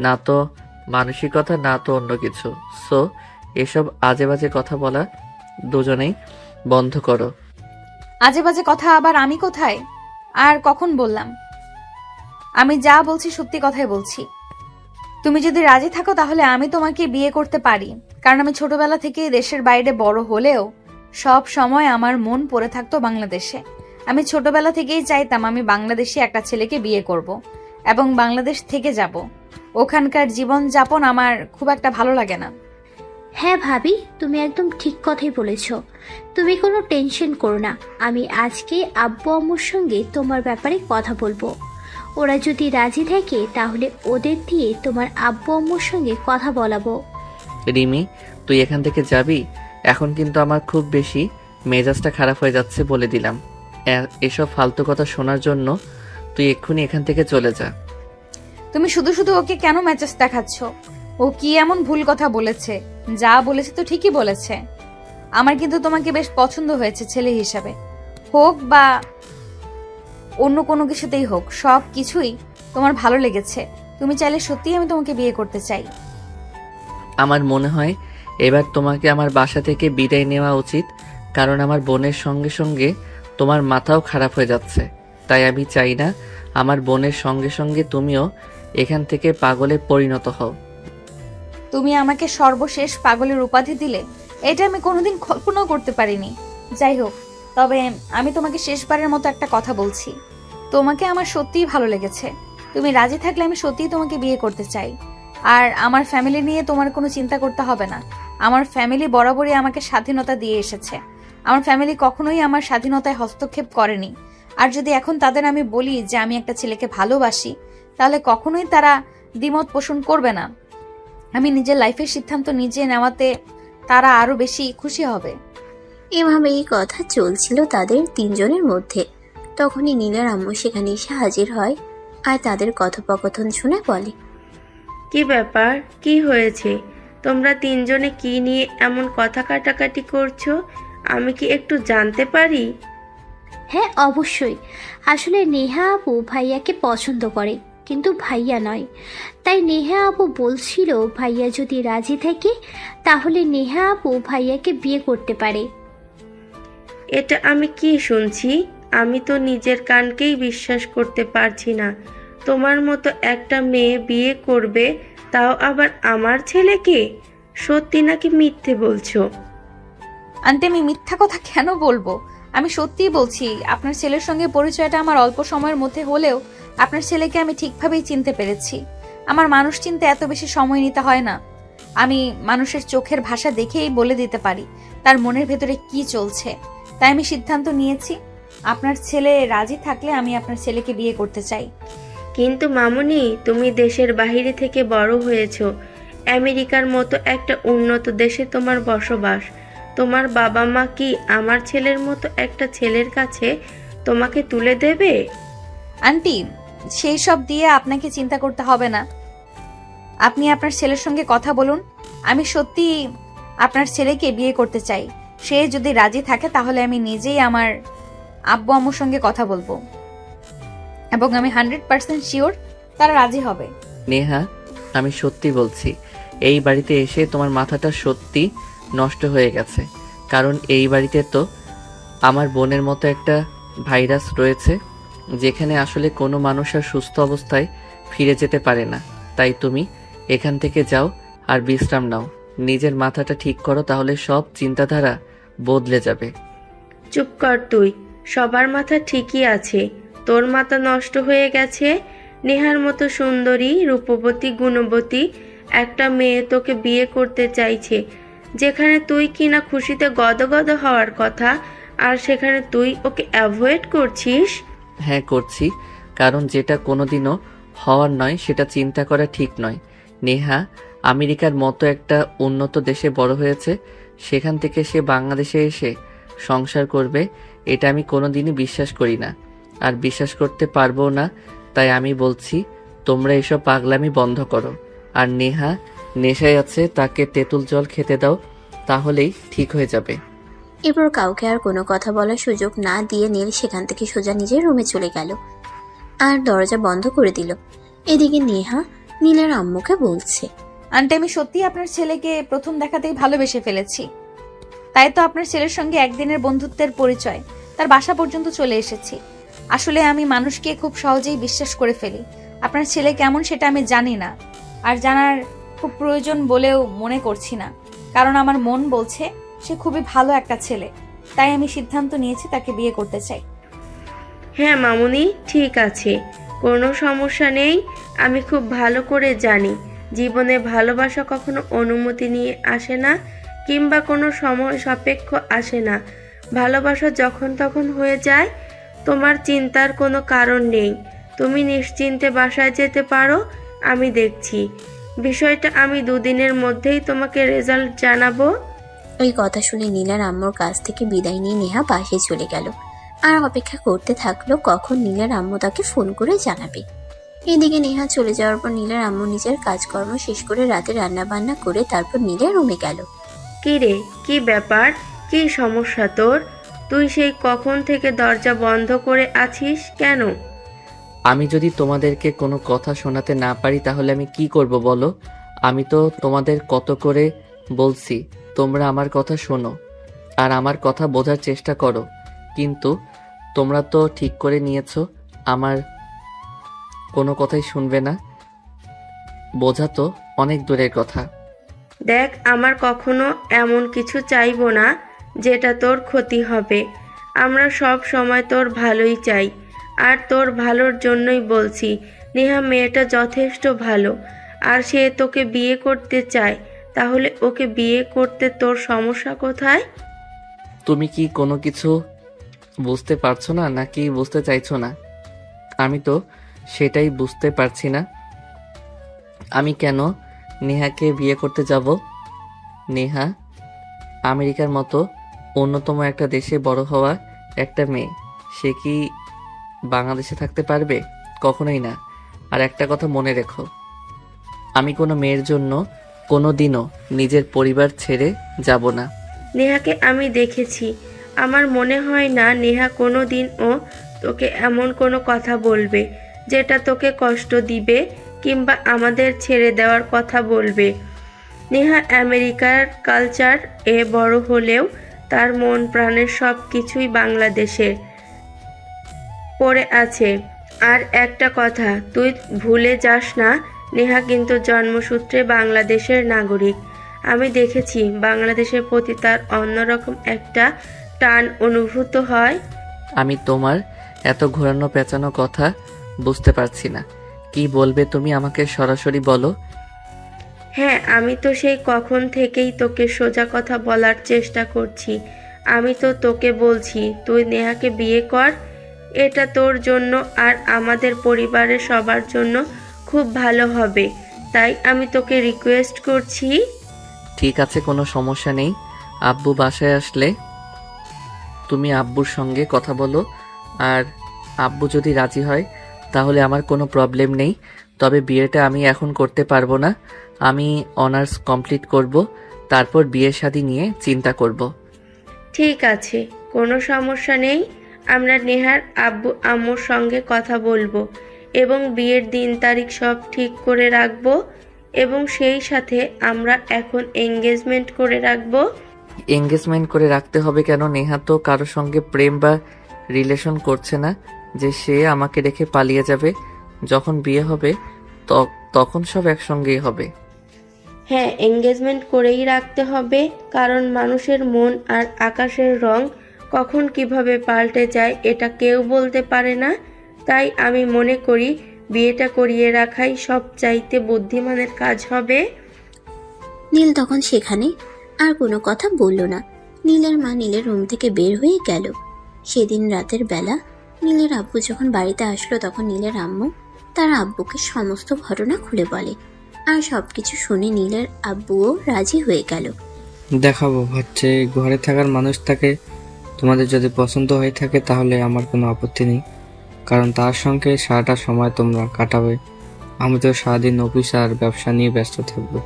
না তো মানসিকতা, না তো অন্য কিছু। সো এসব আজে বাজে কথা বলা দুজনেই বন্ধ করো। আজে বাজে কথা আবার আমি কোথায় আর কখন বললাম? আমি যা বলছি সত্যি কথাই বলছি। তুমি যদি রাজি থাকো তাহলে আমি তোমাকে বিয়ে করতে পারি, কারণ আমি ছোটবেলা থেকেই দেশের বাইরে বড় হলেও সব সময় আমার মন পড়ে থাকতো বাংলাদেশে। আমি ছোটবেলা থেকেই চাইতাম আমি বাংলাদেশি একটা ছেলেকে বিয়ে করব এবং বাংলাদেশ থেকে যাব। ওখানকার জীবন যাপন আমার খুব একটা ভালো লাগে না। হ্যাঁ ভাবি, তুমি একদম ঠিক কথাই বলেছ। তুমি কোনো টেনশন করো না, আমি আজকে আব্বু আম্মুর সঙ্গে তোমার ব্যাপারে কথা বলবো। ওরা যদি রাজি থাকে তাহলে ওদের দিয়ে তোমার আব্বু আম্মুর সঙ্গে কথা বলাবো। রিমি, তুই এখান থেকে যাবি? এখন কিন্তু আমার খুব বেশি মেজাজটা খারাপ হয়ে যাচ্ছে, বলে দিলাম। এসব ফালতু কথা শোনার জন্য তুই এক্ষুনি এখান থেকে চলে যা। তুমি শুধু শুধু ওকে কেন মেজাজ দেখাচ্ছ? ও কি এমন ভুল কথা বলেছে? যা বলেছে তো ঠিকই বলেছে। আমার কিন্তু তোমাকে বেশ পছন্দ হয়েছে ছেলে হিসাবে, হোক বা অন্য কোনো কিছুতেই হোক, সব কিছুই তোমার ভালো লেগেছে। তুমি চাইলে সত্যিই আমি তোমাকে বিয়ে করতে চাই। আমার মনে হয় এবার তোমাকে আমার বাসা থেকে বিদায় নেওয়া উচিত, কারণ আমার বোনের সঙ্গে সঙ্গে তোমার মাথাও খারাপ হয়ে যাচ্ছে। তাই আমি চাই না আমার বোনের সঙ্গে সঙ্গে তুমিও এখান থেকে পাগলে পরিণত হও। তুমি আমাকে সর্বশেষ পাগলের উপাধি দিলে, এটা আমি কোনোদিন কল্পনাও করতে পারিনি। যাই হোক, তবে আমি তোমাকে শেষবারের মতো একটা কথা বলছি। তোমাকে আমার সত্যিই ভালো লেগেছে। তুমি রাজি থাকলে আমি সত্যিই তোমাকে বিয়ে করতে চাই। আর আমার ফ্যামিলি নিয়ে তোমার কোনো চিন্তা করতে হবে না। আমার ফ্যামিলি বরাবরই আমাকে স্বাধীনতা দিয়ে এসেছে। আমার ফ্যামিলি কখনোই আমার স্বাধীনতায় হস্তক্ষেপ করেনি। আর যদি এখন তাদের আমি বলি যে আমি একটা ছেলেকে ভালোবাসি, তাহলে কখনোই তারা দ্বিমত পোষণ করবে না। আমি নিজের লাইফের সিদ্ধান্ত নিজে নেওয়াতে তারা আরো বেশি খুশি হবে। এভাবেই কথা চলছিল তাদের তিনজনের মধ্যে। তখনই নীলার আম্মু সেখানে এসে হাজির হয় আর তাদের কথোপকথন শুনে বলে, কি ব্যাপার, কি হয়েছে? তোমরা তিনজনে কি নিয়ে এমন কথা কাটাকাটি করছো? আমি কি একটু জানতে পারি? হ্যাঁ অবশ্যই, আসলে নেহা আপু ভাইয়াকে পছন্দ করে, কিন্তু ভাইয়া নয়। তাই নেহা আপু বলছিল ভাইয়া যদি রাজি থাকে তাহলে নেহা আপু ভাইয়াকে বিয়ে করতে পারে। এটা আমি কি শুনছি? আমি তো নিজের কানকেই বিশ্বাস করতে পারছি না। তোমার মতো একটা মেয়ে বিয়ে করবে, তাও আবার আমার ছেলেকে? সত্যি নাকি মিথ্যে বলছো? আন্টি, আমি মিথ্যা কথা কেন বলবো? আমি সত্যিই বলছি। আপনার ছেলের সঙ্গে পরিচয়টা আমার অল্প সময়ের মধ্যে হলেও আপনার ছেলেকে আমি ঠিকভাবেই চিনতে পেরেছি। আমার মানুষ চিনতে এত বেশি সময় নিতে হয় না। আমি মানুষের চোখের ভাষা দেখেই বলে দিতে পারি তার মনের ভেতরে কি চলছে। তাই আমি সিদ্ধান্ত নিয়েছি, আপনার ছেলে রাজি থাকলে আমি আপনার ছেলেকে বিয়ে করতে চাই। কিন্তু মামুনি, তুমি দেশের বাইরে থেকে বড় হয়েছো। আমেরিকার মতো একটা উন্নত দেশে তোমার বসবাস। তোমার বাবা মা কি আমার ছেলের মতো একটা ছেলের কাছে তোমাকে তুলে দেবে? আন্টি, সেই সব দিয়ে আপনাকে চিন্তা করতে হবে না। আপনি আপনার ছেলের সঙ্গে কথা বলুন। আমি সত্যি আপনার ছেলেকে বিয়ে করতে চাই। সে যদি রাজি থাকে তাহলে আমি নিজেই আমার আব্বু আম্মুর সঙ্গে কথা বলবো এবং আমি 100% শিওর তারা রাজি হবে। নেহা, আমি সত্যি বলছি, এই বাড়িতে এসে তোমার মাথাটা সত্যি নষ্ট হয়ে গেছে। কারণ এই বাড়িতে তো আমার বোনের মতো একটা ভাইরাস রয়েছে, যেখানে আসলে কোনো মানুষ আর সুস্থ অবস্থায় ফিরে যেতে পারে না। তাই তুমি এখান থেকে যাও আর বিশ্রাম নাও, নিজের মাথাটা ঠিক করো, তাহলে সব চিন্তাধারা বদলে যাবে। চুপ কর তুই। সবার মাথা ঠিকই আছে, তোর মাথা নষ্ট হয়ে গেছে। নেহার মতো সুন্দরী, রূপবতী, গুণবতী একটা মেয়ে তোকে বিয়ে করতে চাইছে, যেখানে তুই কিনা খুশিতে গদগদ হওয়ার কথা, আর সেখানে তুই ওকে অ্যাভয়েড করছিস। হ্যাঁ করছি, কারণ যেটা কোনোদিনও হওয়ার নয় সেটা চিন্তা করা ঠিক নয়। নেহা আমেরিকার মতো একটা উন্নত দেশে বড় হয়েছে, সেখান থেকে সে বাংলাদেশে এসে সংসার করবে, এটা আমি কোনোদিনই বিশ্বাস করি না। আর বিশ্বাস করতে পারবো না। তাই আমি বলছি তোমরা এসব পাগলামি বন্ধ করো। আর নেহা নেশায় আছে, তাকে তেঁতুল জল খেতে দাও, তাহলেই ঠিক হয়ে যাবে। এরপর কাউকে আর কোনো কথা বলার সুযোগ না দিয়ে নীল সেখান থেকে সোজা নিজের রুমে চলে গেল আর দরজা বন্ধ করে দিল। এদিকে নেহা নীলের আম্মুকে বলছে, আন্টি, আমি সত্যি আপনার ছেলেকে প্রথম দেখাতেই ভালোবেসে ফেলেছি। তাই তো আপনার ছেলের সঙ্গে একদিনের বন্ধুত্বের পরিচয়, তার বাসা পর্যন্ত চলে এসেছি। আসলে আমি মানুষকে খুব সহজেই বিশ্বাস করে ফেলি। আপনার ছেলে কেমন সেটা আমি জানি না, আর জানার খুব প্রয়োজন বলেও মনে করছি না, কারণ আমার মন বলছে সে খুবই ভালো একটা ছেলে। তাই আমি সিদ্ধান্ত নিয়েছি তাকে বিয়ে করতে চাই। হ্যাঁ মামুনি, ঠিক আছে, কোনো সমস্যা নেই। আমি খুব ভালো করে জানি জীবনে ভালোবাসা কখনো অনুমতি নিয়ে আসে না, কিংবা কোনো সময় সাপেক্ষ আসে না। ভালোবাসা যখন তখন হয়ে যায়। তোমার চিন্তার কোনো কারণ নেই, তুমি নিশ্চিন্তে বাসায় যেতে পারো। আমি দেখছি বিষয়টা। আমি 2 দিনের মধ্যেই তোমাকে রেজাল্ট জানাবো। ওই কথা শুনে নীলের আম্মুর কাছ থেকে বিদায় নিয়ে নেহা বাসে চলে গেল আর অপেক্ষা করতে থাকলো কখন নীলের আম্মু তাকে ফোন করে জানাবে। এদিকে নেহা চলে যাওয়ার পর নীলের আম্মু নিজের কাজকর্ম শেষ করে রাতে রান্না বান্না করে তারপর নীলের রুমে গেল। কি রে, কি ব্যাপার, কি সমস্যা তোর? তুই সেই কখন থেকে দরজা বন্ধ করে আছিস কেন? আমি যদি তোমাদেরকে কোনো কথা শোনাতে না পারি তাহলে আমি কি করব বলো? আমি তো তোমাদের কত করে বলছি তোমরা আমার কথা শোনো আর আমার কথা বোঝার চেষ্টা করো, কিন্তু তোমরা তো ঠিক করে নিয়েছো আমার কোনো কথাই শুনবে না। বোঝা তো অনেক দূরের কথা। দেখ, আমার কখনো এমন কিছু চাইবো না যেটা তোর ক্ষতি হবে। আমরা সব সময় তোর ভালোই চাই, আর তোর ভালোর জন্যই বলছি। নেহা মেয়েটা যথেষ্ট ভালো, আর সে তোকে বিয়ে করতে চায়। তাহলে ওকে বিয়ে করতে তোর সমস্যা কোথায়? তুমি কি কোনো কিছু বুঝতে পারছো না নাকি বুঝতে চাইছো না? আমি তো সেটাই বুঝতে পারছি না। আমি কেন নেহাকে বিয়ে করতে যাব? নেহা আমেরিকার মতো অন্যতম একটা দেশে বড় হওয়া একটা মেয়ে, সে কি বাংলাদেশে থাকতে পারবে? কখনোই না। আর একটা কথা মনে রেখো, আমি কোনো মেয়ের জন্য কোনো দিনও নিজের পরিবার ছেড়ে যাব না। নেহাকে আমি দেখেছি। আমার মনে হয় না নেহা কোনো দিনও তোকে এমন কোনো কথা বলবে যেটা তোকে কষ্ট দিবে কিংবা আমাদের ছেড়ে দেওয়ার কথা বলবে। নেহা আমেরিকার কালচার এ বড় হলেও তার মন প্রাণের সব কিছুই বাংলাদেশে পড়ে আছে। আর একটা কথা তুই ভুলে যাস না, নেহা কিন্তু জন্মসূত্রে বাংলাদেশের নাগরিক। আমি দেখেছি বাংলাদেশের প্রতি তার অন্যরকম একটা টান অনুভূত হয়। আমি তোমার এত ঘোরানো পেঁচানো কথা বুঝতে পারছি না। কি বলবে তুমি আমাকে সরাসরি বলো। হ্যাঁ, আমি তো সেই কখন থেকেই তোকে সোজা কথা বলার চেষ্টা করছি। আমি তো তোকে বলছি তুই নেহাকে বিয়ে কর। এটা তোর জন্য আর আমাদের পরিবারের সবার জন্য খুব ভালো হবে। তাই আমি তোকে রিকোয়েস্ট করছি। ঠিক আছে, কোনো সমস্যা নেই। আব্বু বাসায় আসলে তুমি আব্বুর সঙ্গে কথা বলো, আর আব্বু যদি রাজি হয় তাহলে আমার কোনো প্রবলেম নেই। তবে বিয়েটা আমি এখন করতে পারবো না। আমি অনার্স কমপ্লিট করব, তারপর বিয়ে শাদী নিয়ে চিন্তা করব। ঠিক আছে, কোনো সমস্যা নেই। আমরা নেহার আব্বু আম্মুর সঙ্গে কথা বলবো এবং বিয়ের দিন তারিখ সব ঠিক করে রাখবো, এবং সেই সাথে আমরা এখন এঙ্গেজমেন্ট করে রাখবো। এঙ্গেজমেন্ট করে রাখতে হবে কেন? নেহা তো কারোর সঙ্গে প্রেম বা রিলেশন করছে না যে সে আমাকে রেখে পালিয়ে যাবে। যখন বিয়ে হবে তখন সব একসঙ্গেই হবে। হ্যাঁ, এঙ্গেজমেন্ট করেই রাখতে হবে, কারণ মানুষের মন আর আকাশের রং কখন কিভাবে পাল্টে যায় এটা কেউ বলতে পারে না। তাই আমি মনে করি বিয়েটা করিয়ে রাখাই সবচাইতে বুদ্ধিমানের কাজ হবে। নীল তখন সেখানে আর কোনো কথা বলল না। নীলের মা নীলের রুম থেকে বের হয়ে গেল। সেদিন রাতের বেলা নীলের আব্বু যখন বাড়িতে আসলো তখন নীলের আম্মু তার আব্বুকে সমস্ত ঘটনা খুলে বলে, আর সবকিছু শুনে নীলের আব্বুও রাজি হয়ে গেল। দেখাবো হচ্ছে ঘরে থাকার মানুষ থাকে, তোমাদের যদি পছন্দ হয়ে থাকে তাহলে আমার কোনো আপত্তি নেই। কারণ তার সঙ্গে সারাটা সময় তোমরা কাটাবে। আমি তো সারাদিন অফিস আর ব্যবসা নিয়ে ব্যস্ত থাকবো,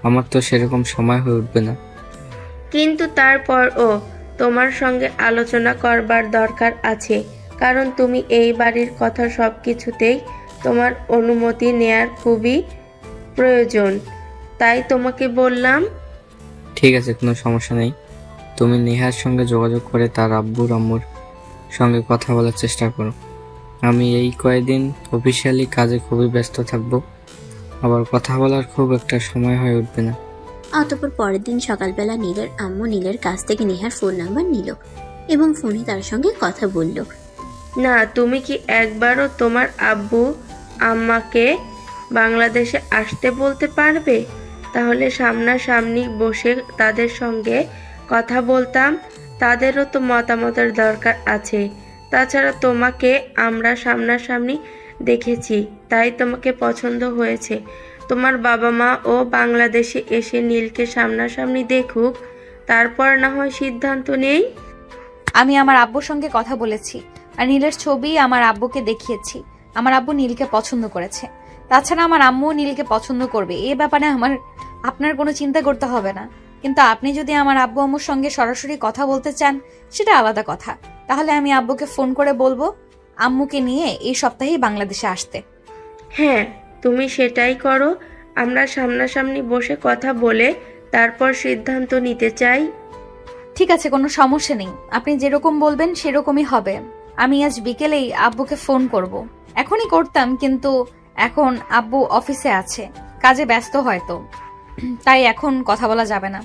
আমার তো সেরকম সময় হয়ে উঠবে না। কিন্তু তারপরও তোমার সঙ্গে আলোচনা করবার দরকার আছে, কারণ তুমি এই বাড়ির কথা সব কিছুতেই তোমার অনুমতি নেয়ার খুবই প্রয়োজন। তাই তোমাকে বললাম। ঠিক আছে, কোনো সমস্যা নেই। তুমি নেহার সঙ্গে যোগাযোগ করে তার আব্বুর আম্মুর সঙ্গে কথা বলার চেষ্টা করো। আমি এই কয়েকদিন অফিসিয়ালি কাজে খুবই ব্যস্ত থাকবো, আবার কথা বলার খুব একটা সময় হয়ে উঠবে না। অতঃপর পরের দিন সকালবেলা নীলের আম্মু নীলের কাছ থেকে নেহার ফোন নাম্বার নিল এবং ফোনে তার সঙ্গে কথা বলল। না, তুমি কি একবারও তোমার আব্বু আম্মাকে বাংলাদেশে আসতে বলতে পারবে? তাহলে সামনাসামনি বসে তাদের সঙ্গে কথা বলতাম। তাদেরও তো মতামতের দরকার আছে। তাছাড়া তোমাকে আমরা সামনাসামনি দেখেছি, তাই তোমাকে পছন্দ হয়েছে। তোমার বাবা মা ও বাংলাদেশে এসে নীলকে সামনাসামনি দেখুক, তারপর না হয় সিদ্ধান্ত নেই। আমি আমার আব্বুর সঙ্গে কথা বলেছি আর নীলের ছবি আমার আব্বুকে দেখিয়েছি। আমার আব্বু নীলকে পছন্দ করেছে। তাছাড়া আমার আম্মুও নীলকে পছন্দ করবে, এ ব্যাপারে আপনার কোনো চিন্তা করতে হবে না। কিন্তু আপনি যদি আমার আব্বু আম্মুর সঙ্গে সরাসরি কথা বলতে চান সেটা আলাদা কথা। তাহলে আমি আব্বুকে ফোন করে বলবো আম্মুকে নিয়ে এই সপ্তাহেই বাংলাদেশে আসতে। হ্যাঁ, তুমি সেটাই করো। আমরা সামনাসামনি বসে কথা বলে তারপর সিদ্ধান্ত নিতে চাই। ঠিক আছে, কোনো সমস্যা নেই। আপনি যেরকম বলবেন সেরকমই হবে। আমি আজ বিকেলেই আব্বুকে ফোন করব। এখনই করতাম, কিন্তু এখন আব্বু অফিসে আছে, কাজে ব্যস্ত হয়তো, তাই এখন কথা বলা যাবে না।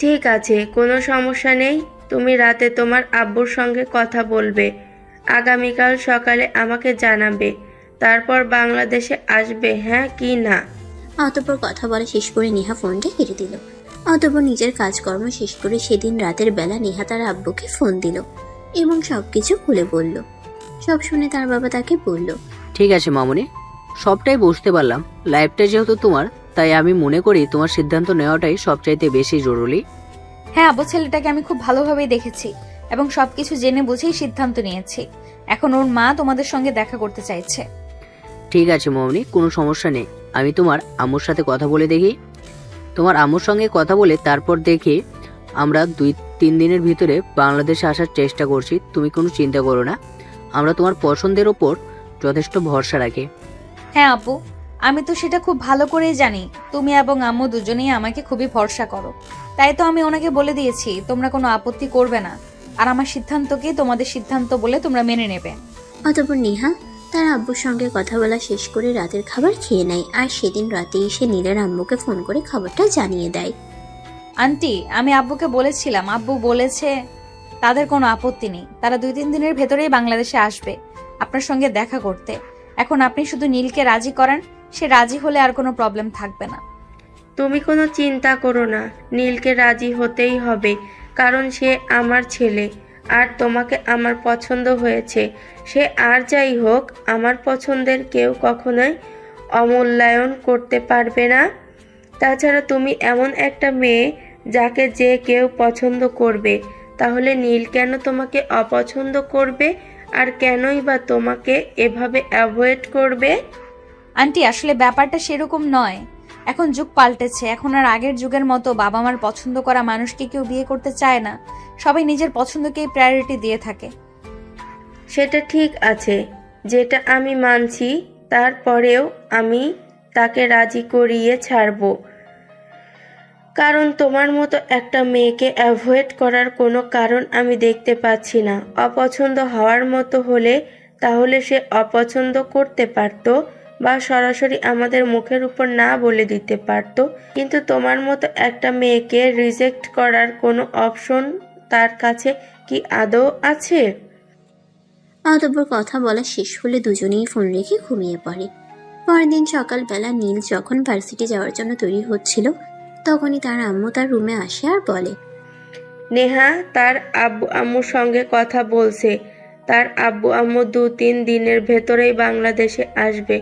ঠিক আছে, কোনো সমস্যা নেই। তুমি রাতে তোমার আব্বুর সঙ্গে কথা বলবে, আগামীকাল সকালে আমাকে জানাবে, তারপর বাংলাদেশে আসবে, হ্যাঁ কি না? অতঃপর কথা বলা শেষ করে নেহা ফোনটা কেটে দিল। অতঃপর নিজের কাজকর্ম শেষ করে সেদিন রাতের বেলা নেহা তার আব্বুকে ফোন দিল এবং সবকিছু খুলে বলল। সব শুনে তার বাবা তাকে বলল, ঠিক আছে মামুনি, সবটাই বুঝতে পারলাম। লাইফটা যেহেতু তোমার, তাই আমি মনে করি তোমার সিদ্ধান্ত নেওয়াটাই সবচাইতে বেশি জরুরি। হ্যাঁ আব্বু, ছেলেটাকে আমি খুব ভালোভাবেই দেখেছি এবং সবকিছু জেনে বুঝেই সিদ্ধান্ত নিয়েছি। এখন ওর মা তোমাদের সঙ্গে দেখা করতে চাইছে। ঠিক আছে মামুনি, কোনো সমস্যা নেই। আমি তোমার আম্মুর সাথে কথা বলে দেখি। তোমার আম্মুর সঙ্গে কথা বলে তারপর দেখি আমরা 2-3 দিনের ভিতরে বাংলাদেশে আসার চেষ্টা করছি। তুমি কোনো চিন্তা করো না, আমরা তোমার পছন্দের ওপর যথেষ্ট ভরসা রাখি। হ্যাঁ আব্বু, আমি তো সেটা খুব ভালো করেই জানি। তুমি এবং আম্মু দুজনেই আমাকে খুবই ভরসা করো, তাই তো আমি ওনাকে বলে দিয়েছি তোমরা কোনো আপত্তি করবে না, আর আমার সিদ্ধান্তকে তোমাদের সিদ্ধান্ত বলে তোমরা মেনে নেবে। অতঃপর নেহা তার আব্বুর সঙ্গে কথা বলা শেষ করে রাতের খাবার খেয়ে নেয় আর সেদিন রাতে এসে নীলের আম্মুকে ফোন করে খবরটা জানিয়ে দেয়। আন্টি, আমি আব্বুকে বলেছিলাম, আব্বু বলেছে তাদের কোনো আপত্তি নেই। তারা 2-3 দিনের ভেতরেই বাংলাদেশে আসবে আপনার সঙ্গে দেখা করতে। এখন আপনি শুধু নীলকে রাজি করেন, সে রাজি হলে আর কোনো প্রবলেম থাকবে না। তুমি কোনো চিন্তা করো না, নীলকে রাজি হতেই হবে, কারণ সে আমার ছেলে আর তোমাকে আমার পছন্দ হয়েছে। সে আর যাই হোক, আমার পছন্দের কেউ কখনোই অমূল্যায়ন করতে পারবে না। তাছাড়া তুমি এমন একটা মেয়ে যাকে যে কেউ পছন্দ করবে, তাহলে নীল কেন তোমাকে অপছন্দ করবে আর কেনই বা তোমাকে এভাবে অ্যাভয়েড করবে? আন্টি, আসলে ব্যাপারটা সেরকম নয়। এখন যুগ পাল্টেছে। এখন আর আগের যুগের মতো বাবা মার পছন্দ করা মানুষকে কেউ বিয়ে করতে চায় না। সবাই নিজের পছন্দকেই প্রায়োরিটি দিয়ে থাকে। সেটা ঠিক আছে, যেটা আমি মানছি, তারপরেও আমি তাকে রাজি করিয়ে ছাড়বো, কারণ তোমার মতো একটা মেয়েকে অ্যাভয়েড করার কোনো কারণ আমি দেখতে পাচ্ছি না। অপছন্দ হওয়ার মতো হলে তাহলে সে অপছন্দ করতে পারতো বা সরাসরি আমাদের মুখের উপর না বলে দিতে পারতো, কিন্তু তোমার মতো একটা মেয়েকে রিজেক্ট করার কোনো অপশন তার কাছে কি আদৌ আছে? অতঃপর কথা বলা শেষ হলে দুজনেই ফোন রেখে ঘুমিয়ে পড়ে। পরের দিন সকালবেলা নীল যখন ভার্সিটি যাওয়ার জন্য তৈরি হচ্ছিল তখনই তার আম্মু তার রুমে আসে আর বলে, নেহা তার আব্বু আম্মুর সঙ্গে কথা বলছে। তার আব্বু আম্মু 2-3 দিনের ভেতরেই বাংলাদেশে আসবে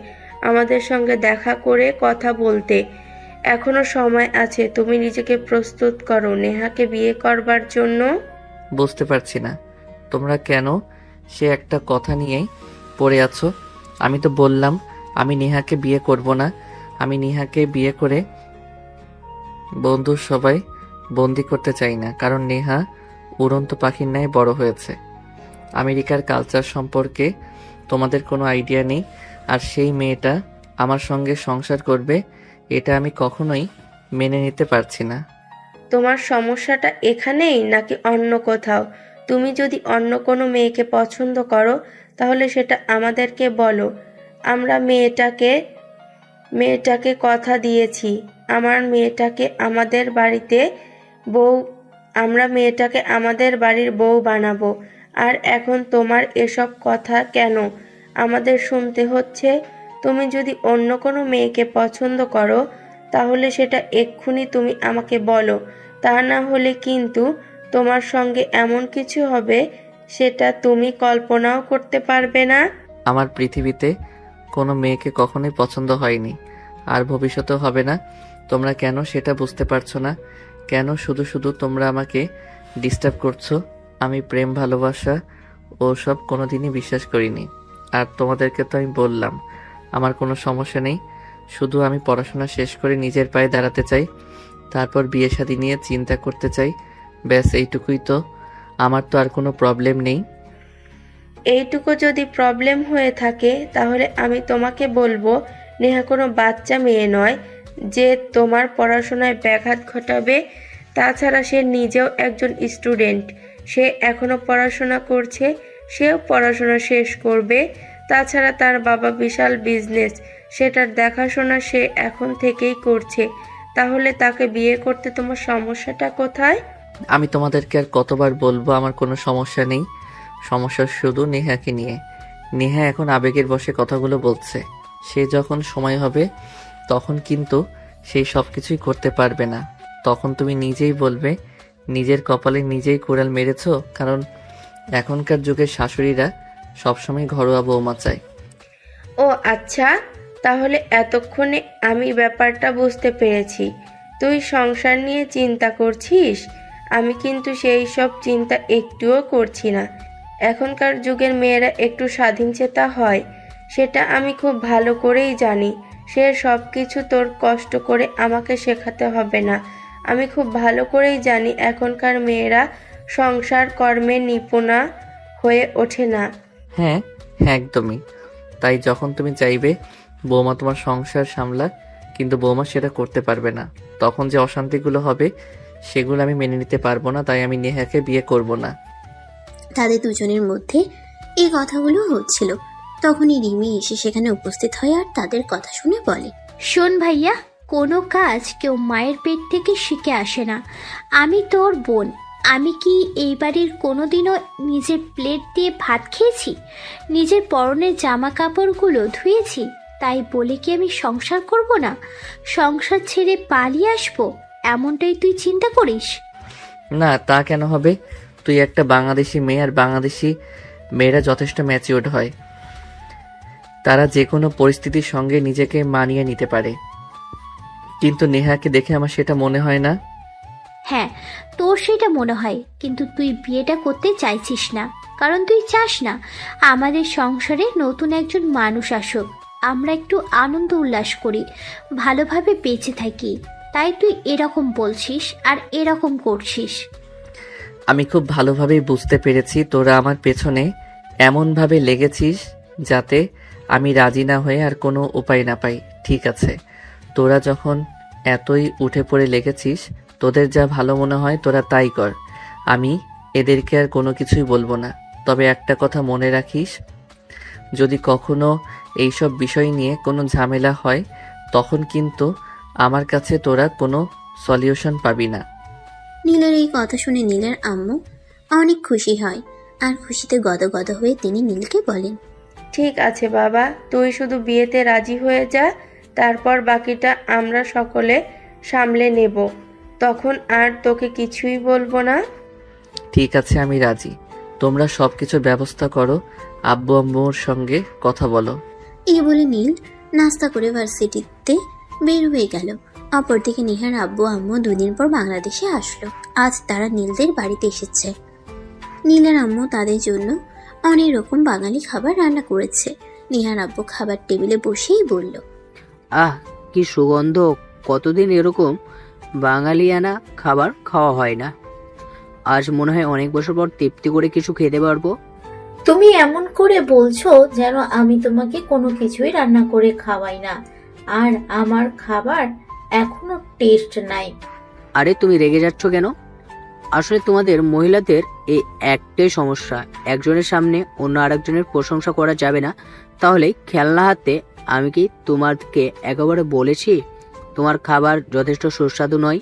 আমাদের সঙ্গে দেখা করে কথা বলতে। এখনো সময় আছে, তুমি নিজেকে প্রস্তুত করো নেহাকে বিয়ে করবার জন্য। বুঝতে পারছি না তোমরা কেন সে একটা কথা নিয়েই পড়ে আছো। আমি তো বললাম আমি নেহাকে বিয়ে করব না। আমি নেহাকে বিয়ে করে বন্ধুর সবাই বন্দি করতে চাই না, কারণ নেহা উড়ন্ত পাখির ন্যায় বড় হয়েছে। আমেরিকার কালচার সম্পর্কে তোমাদের কোনো আইডিয়া নেই, আর সেই মেয়েটা আমার সঙ্গে সংসার করবে, এটা আমি কখনোই মেনে নিতে পারছি না। তোমার সমস্যাটা এখানেই নাকি অন্য কোথাও? তুমি যদি অন্য কোনো মেয়েকে পছন্দ করো তাহলে সেটা আমাদেরকে বলো। আমরা মেয়েটাকে কথা দিয়েছি, আমরা মেয়েটাকে আমাদের বাড়ির বউ বানাবো। আর এখন তোমার এসব কথা কেন আমাদের শুনতে হচ্ছে? তুমি যদি অন্য কোনো মেয়েকে পছন্দ করো তাহলে সেটা এক্ষুনি তুমি আমাকে বলো, তা না হলে কিন্তু তোমার সঙ্গে এমন কিছু হবে সেটা তুমি কল্পনাও করতে পারবে না। আমার পৃথিবীতে কোনো মেয়েকে কখনোই পছন্দ হয়নি, আর ভবিষ্যতেও হবে না। তোমরা কেন সেটা বুঝতে পারছো না? কেন শুধু শুধু তোমরা আমাকে ডিস্টার্ব করছো? আমি প্রেম ভালোবাসা ও সব কোনোদিনই বিশ্বাস করিনি। আর তোমাদেরকে তো আমি বললাম আমার কোনো সমস্যা নেই, শুধু আমি পড়াশোনা শেষ করে নিজের পায়ে দাঁড়াতে চাই, তারপর বিয়ে শাদী নিয়ে চিন্তা করতে চাই। ব্যাস এইটুকুই তো, আমার তো আর কোনো প্রবলেম নেই। এইটুকু যদি প্রবলেম হয়ে থাকে তাহলে আমি তোমাকে বলবো নেহা কোনো বাচ্চা মেয়ে নয় যে তোমার পড়াশোনায় ব্যাঘাত ঘটাবে। তাছাড়া সে নিজেও একজন স্টুডেন্ট, সে এখনো পড়াশোনা করছে, সেও পড়াশোনা শেষ করবে। তাছাড়া তার বাবা বিশাল বিজনেস, সেটার দেখাশোনা সে এখন থেকেই করছে। তাহলে তাকে বিয়ে করতে তোমার সমস্যাটা কোথায়? আমি তোমাদেরকে আর কতবার বলবো আমার কোনো সমস্যা নেই। সমস্যা শুধু নেহাকে নিয়ে। নেহা এখন আবেগের বশে কথাগুলো বলছে। সে যখন সময় হবে তখন কিন্তু সেই সব কিছুই করতে পারবে না। তখন তুমি নিজেই বলবে নিজের কপালে নিজেই কুড়াল মেরেছো, কারণ এখনকার যুগের শাশুড়িরা সবসময় ঘরোয়া বৌমা চায়। ও আচ্ছা, তাহলে এতক্ষণে আমি ব্যাপারটা বুঝতে পেরেছি। তুই সংসার নিয়ে চিন্তা করছিস, আমি কিন্তু সেই সব চিন্তা একটুও করছি না। এখনকার যুগের মেয়েরা একটু স্বাধীনচেতা হয়, সেটা আমি খুব ভালো করেই জানি। সে সব কিছু তোর কষ্ট করে আমাকে শেখাতে হবে না। আমি খুব ভালো করেই জানি এখনকার মেয়েরা সংসার কর্মে নিপুণা হয়ে ওঠে না। হ্যাঁ, একদমই তাই। যখন তুমি চাইবে বৌমা তোমার সংসার সামলাক, কিন্তু বৌমা সেটা করতে পারবে না, তখন যে অশান্তিগুলো হবে সেগুলো আমি মেনে নিতে পারবো না। তাই আমি নেহাকে বিয়ে করব না। তাদের দুজনের মধ্যে এই কথাগুলো হচ্ছিল। তখনই রিমি এসে সেখানে উপস্থিত হয় আর তাদের কথা শুনে বলে, শোন ভাইয়া, কোনো কাজ কেউ মায়ের পেট থেকে শিখে আসে না। আমি তোর বোন, আমি কি এই বাড়ির কোনোদিনও নিজের প্লেট দিয়ে ভাত খেয়েছি? নিজের পরনের জামা কাপড়গুলো ধুয়েছি? তাই বলে কি আমি সংসার করব না? সংসার ছেড়ে পালিয়ে আসবো এমনটাই তুই চিন্তা করিস? না, তা কেন হবে? তুই একটা বাংলাদেশি মেয়ে, আর বাংলাদেশি মেয়েরা যথেষ্ট ম্যাচিউরড হয়। তারা যে কোনো পরিস্থিতির সঙ্গে নিজেকে মানিয়ে নিতে পারে। কিন্তু নেহাকে দেখে আমার সেটা মনে হয় না। হ্যাঁ, তোর সেটা মনে হয়, কিন্তু তুই বিয়েটা করতে চাইছিস না, কারণ তুই চাস না আমাদের সংসারে নতুন একজন মানুষ আসুক, আমরা একটু আনন্দ উল্লাস করি, ভালোভাবে বেঁচে থাকি। তাই তুই এরকম বলছিস আর এরকম করছিস। আমি খুব ভালোভাবেই বুঝতে পেরেছি তোরা আমার পেছনে এমনভাবে লেগেছিস যাতে আমি রাজি না হয়ে আর কোনো উপায় না পাই। ঠিক আছে, তোরা যখন এতই উঠে পড়ে লেগেছিস, তোদের যা ভালো মনে হয় তোরা তাই কর। আমি এদেরকে আর কোনো কিছুই বলবো না। তবে একটা কথা মনে রাখিস, যদি কখনো এইসব বিষয় নিয়ে কোনো ঝামেলা হয় তখন কিন্তু আমার কাছে তোরা কোনো সলিউশন পাবি না। নীলের এই কথা শুনে নীলের আম্মু অনেক খুশি হয় আর খুশিতে গদগদ হয়ে তিনি নীলকে বলেন, ঠিক আছে বাবা, তুই শুধু বিয়েতে রাজি হয়ে যা, তারপর বাকিটা আমরা সকলে সামলে নেব। তখন আর তোকে কিছুই বলবো না। ঠিক আছে, আমি রাজি। তোমরা সব কিছুর ব্যবস্থা করো, আব্বু আম্মুর সঙ্গে কথা বলো। এই বলে নীল নাস্তা করে ভার্সিটিতে বের হয়ে গেল। অপরদিকে নেহার আব্বু আম্মু দুদিন পর বাংলাদেশে আসলো। আজ তারা নীলদের বাড়িতে এসেছে। নীলের আম্মু তাদের জন্য অনেক রকম বাঙালি খাবার রান্না করেছে। নেহার আব্বু খাবার টেবিলে বসেই বলল, আহ, কি সুগন্ধ! কতদিন এরকম বাঙালিয়ানা খাবার খাওয়া হয় না। আজ মনে হয় অনেক বছর পর তৃপ্তি করে কিছু খেতে পারবো। তুমি এমন করে বলছো যেন আমি তোমাকে কোনো কিছুই রান্না করে খাওয়াই না, আর আমার খাবার এখনো টেস্ট নাই। আরে তুমি রেগে যাচ্ছ কেন? আসলে তোমাদের মহিলাদের এই একটাই সমস্যা, একজনের সামনে অন্য আরেকজনের প্রশংসা করা যাবে না। তাহলে খেলনা হাতে আমি কি তোমাকে একেবারে বলেছি তোমার খাবার যথেষ্ট সুস্বাদু নয়?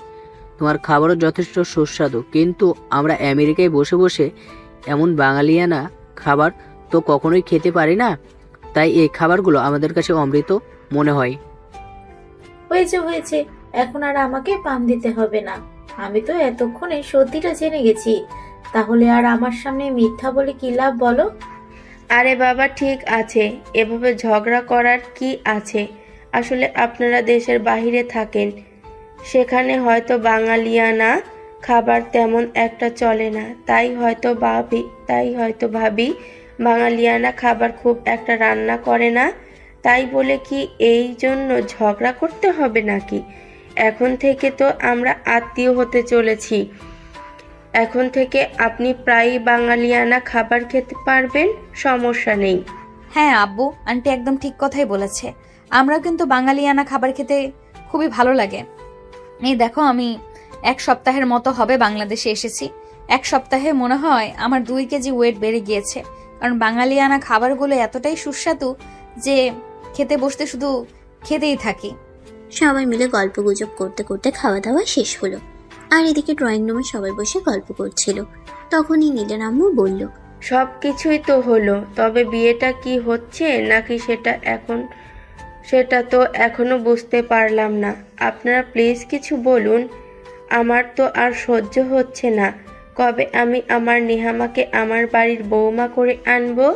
তোমার খাবারও যথেষ্ট সুস্বাদু, কিন্তু আমরা আমেরিকায় বসে বসে এমন বাঙালিয়ানা খাবার তো কখনোই খেতে পারি না। তাই এই খাবারগুলো আমাদের কাছে অমৃত মনে হয়। হয়েছে, এখন আর আমাকে পাম দিতে হবে না। আমি তো এতক্ষণে সত্যিটা জেনে গেছি। তাহলে আর আমার সামনে মিথ্যা বলে কি লাভ বলো? আরে বাবা, ঠিক আছে, এভাবে ঝগড়া করার কি আছে? আসলে আপনারা দেশের বাইরে থাকেন, সেখানে হয়তো বাঙালিয়ানা খাবার তেমন একটা চলে না, তাই হয়তো ভাবি বাঙালিয়ানা খাবার খুব একটা রান্না করে না। তাই বলে কি এই জন্য ঝগড়া করতে হবে নাকি? এখন থেকে তো আমরা আত্মীয় হতে চলেছি। এখন থেকে আপনি প্রায়ই বাঙালিয়ানা খাবার খেতে পারবেন, সমস্যা নেই। হ্যাঁ আব্বু, আন্টি একদম ঠিক কথাই বলেছে। আমরা কিন্তু বাঙালিয়ানা খাবার খেতে খুবই ভালো লাগে। এই দেখো, আমি 1 সপ্তাহের মতো হবে বাংলাদেশে এসেছি। 1 সপ্তাহে মনে হয় আমার 2 কেজি ওয়েট বেড়ে গিয়েছে, কারণ বাঙালিয়ানা খাবারগুলো এতটাই সুস্বাদু যে খেতে বসতে শুধু খেতেই থাকি। সবাই মিলে গল্প গুজব করতে করতে খাওয়া দাওয়া শেষ হলো। আর এদিকে ড্রয়িং রুমে সবাই বসে গল্প করছিল। তখনই নীলের আম্মু বলল, সব কিছুই তো হলো, তবে বিয়েটা কি হচ্ছে নাকি সেটা তো এখনো বুঝতে পারলাম না। আপনারা প্লিজ কিছু বলুন, আমার তো আর সহ্য হচ্ছে না। কবে আমি আমার নেহামাকে আমার বাড়ির বৌমা করে আনবো?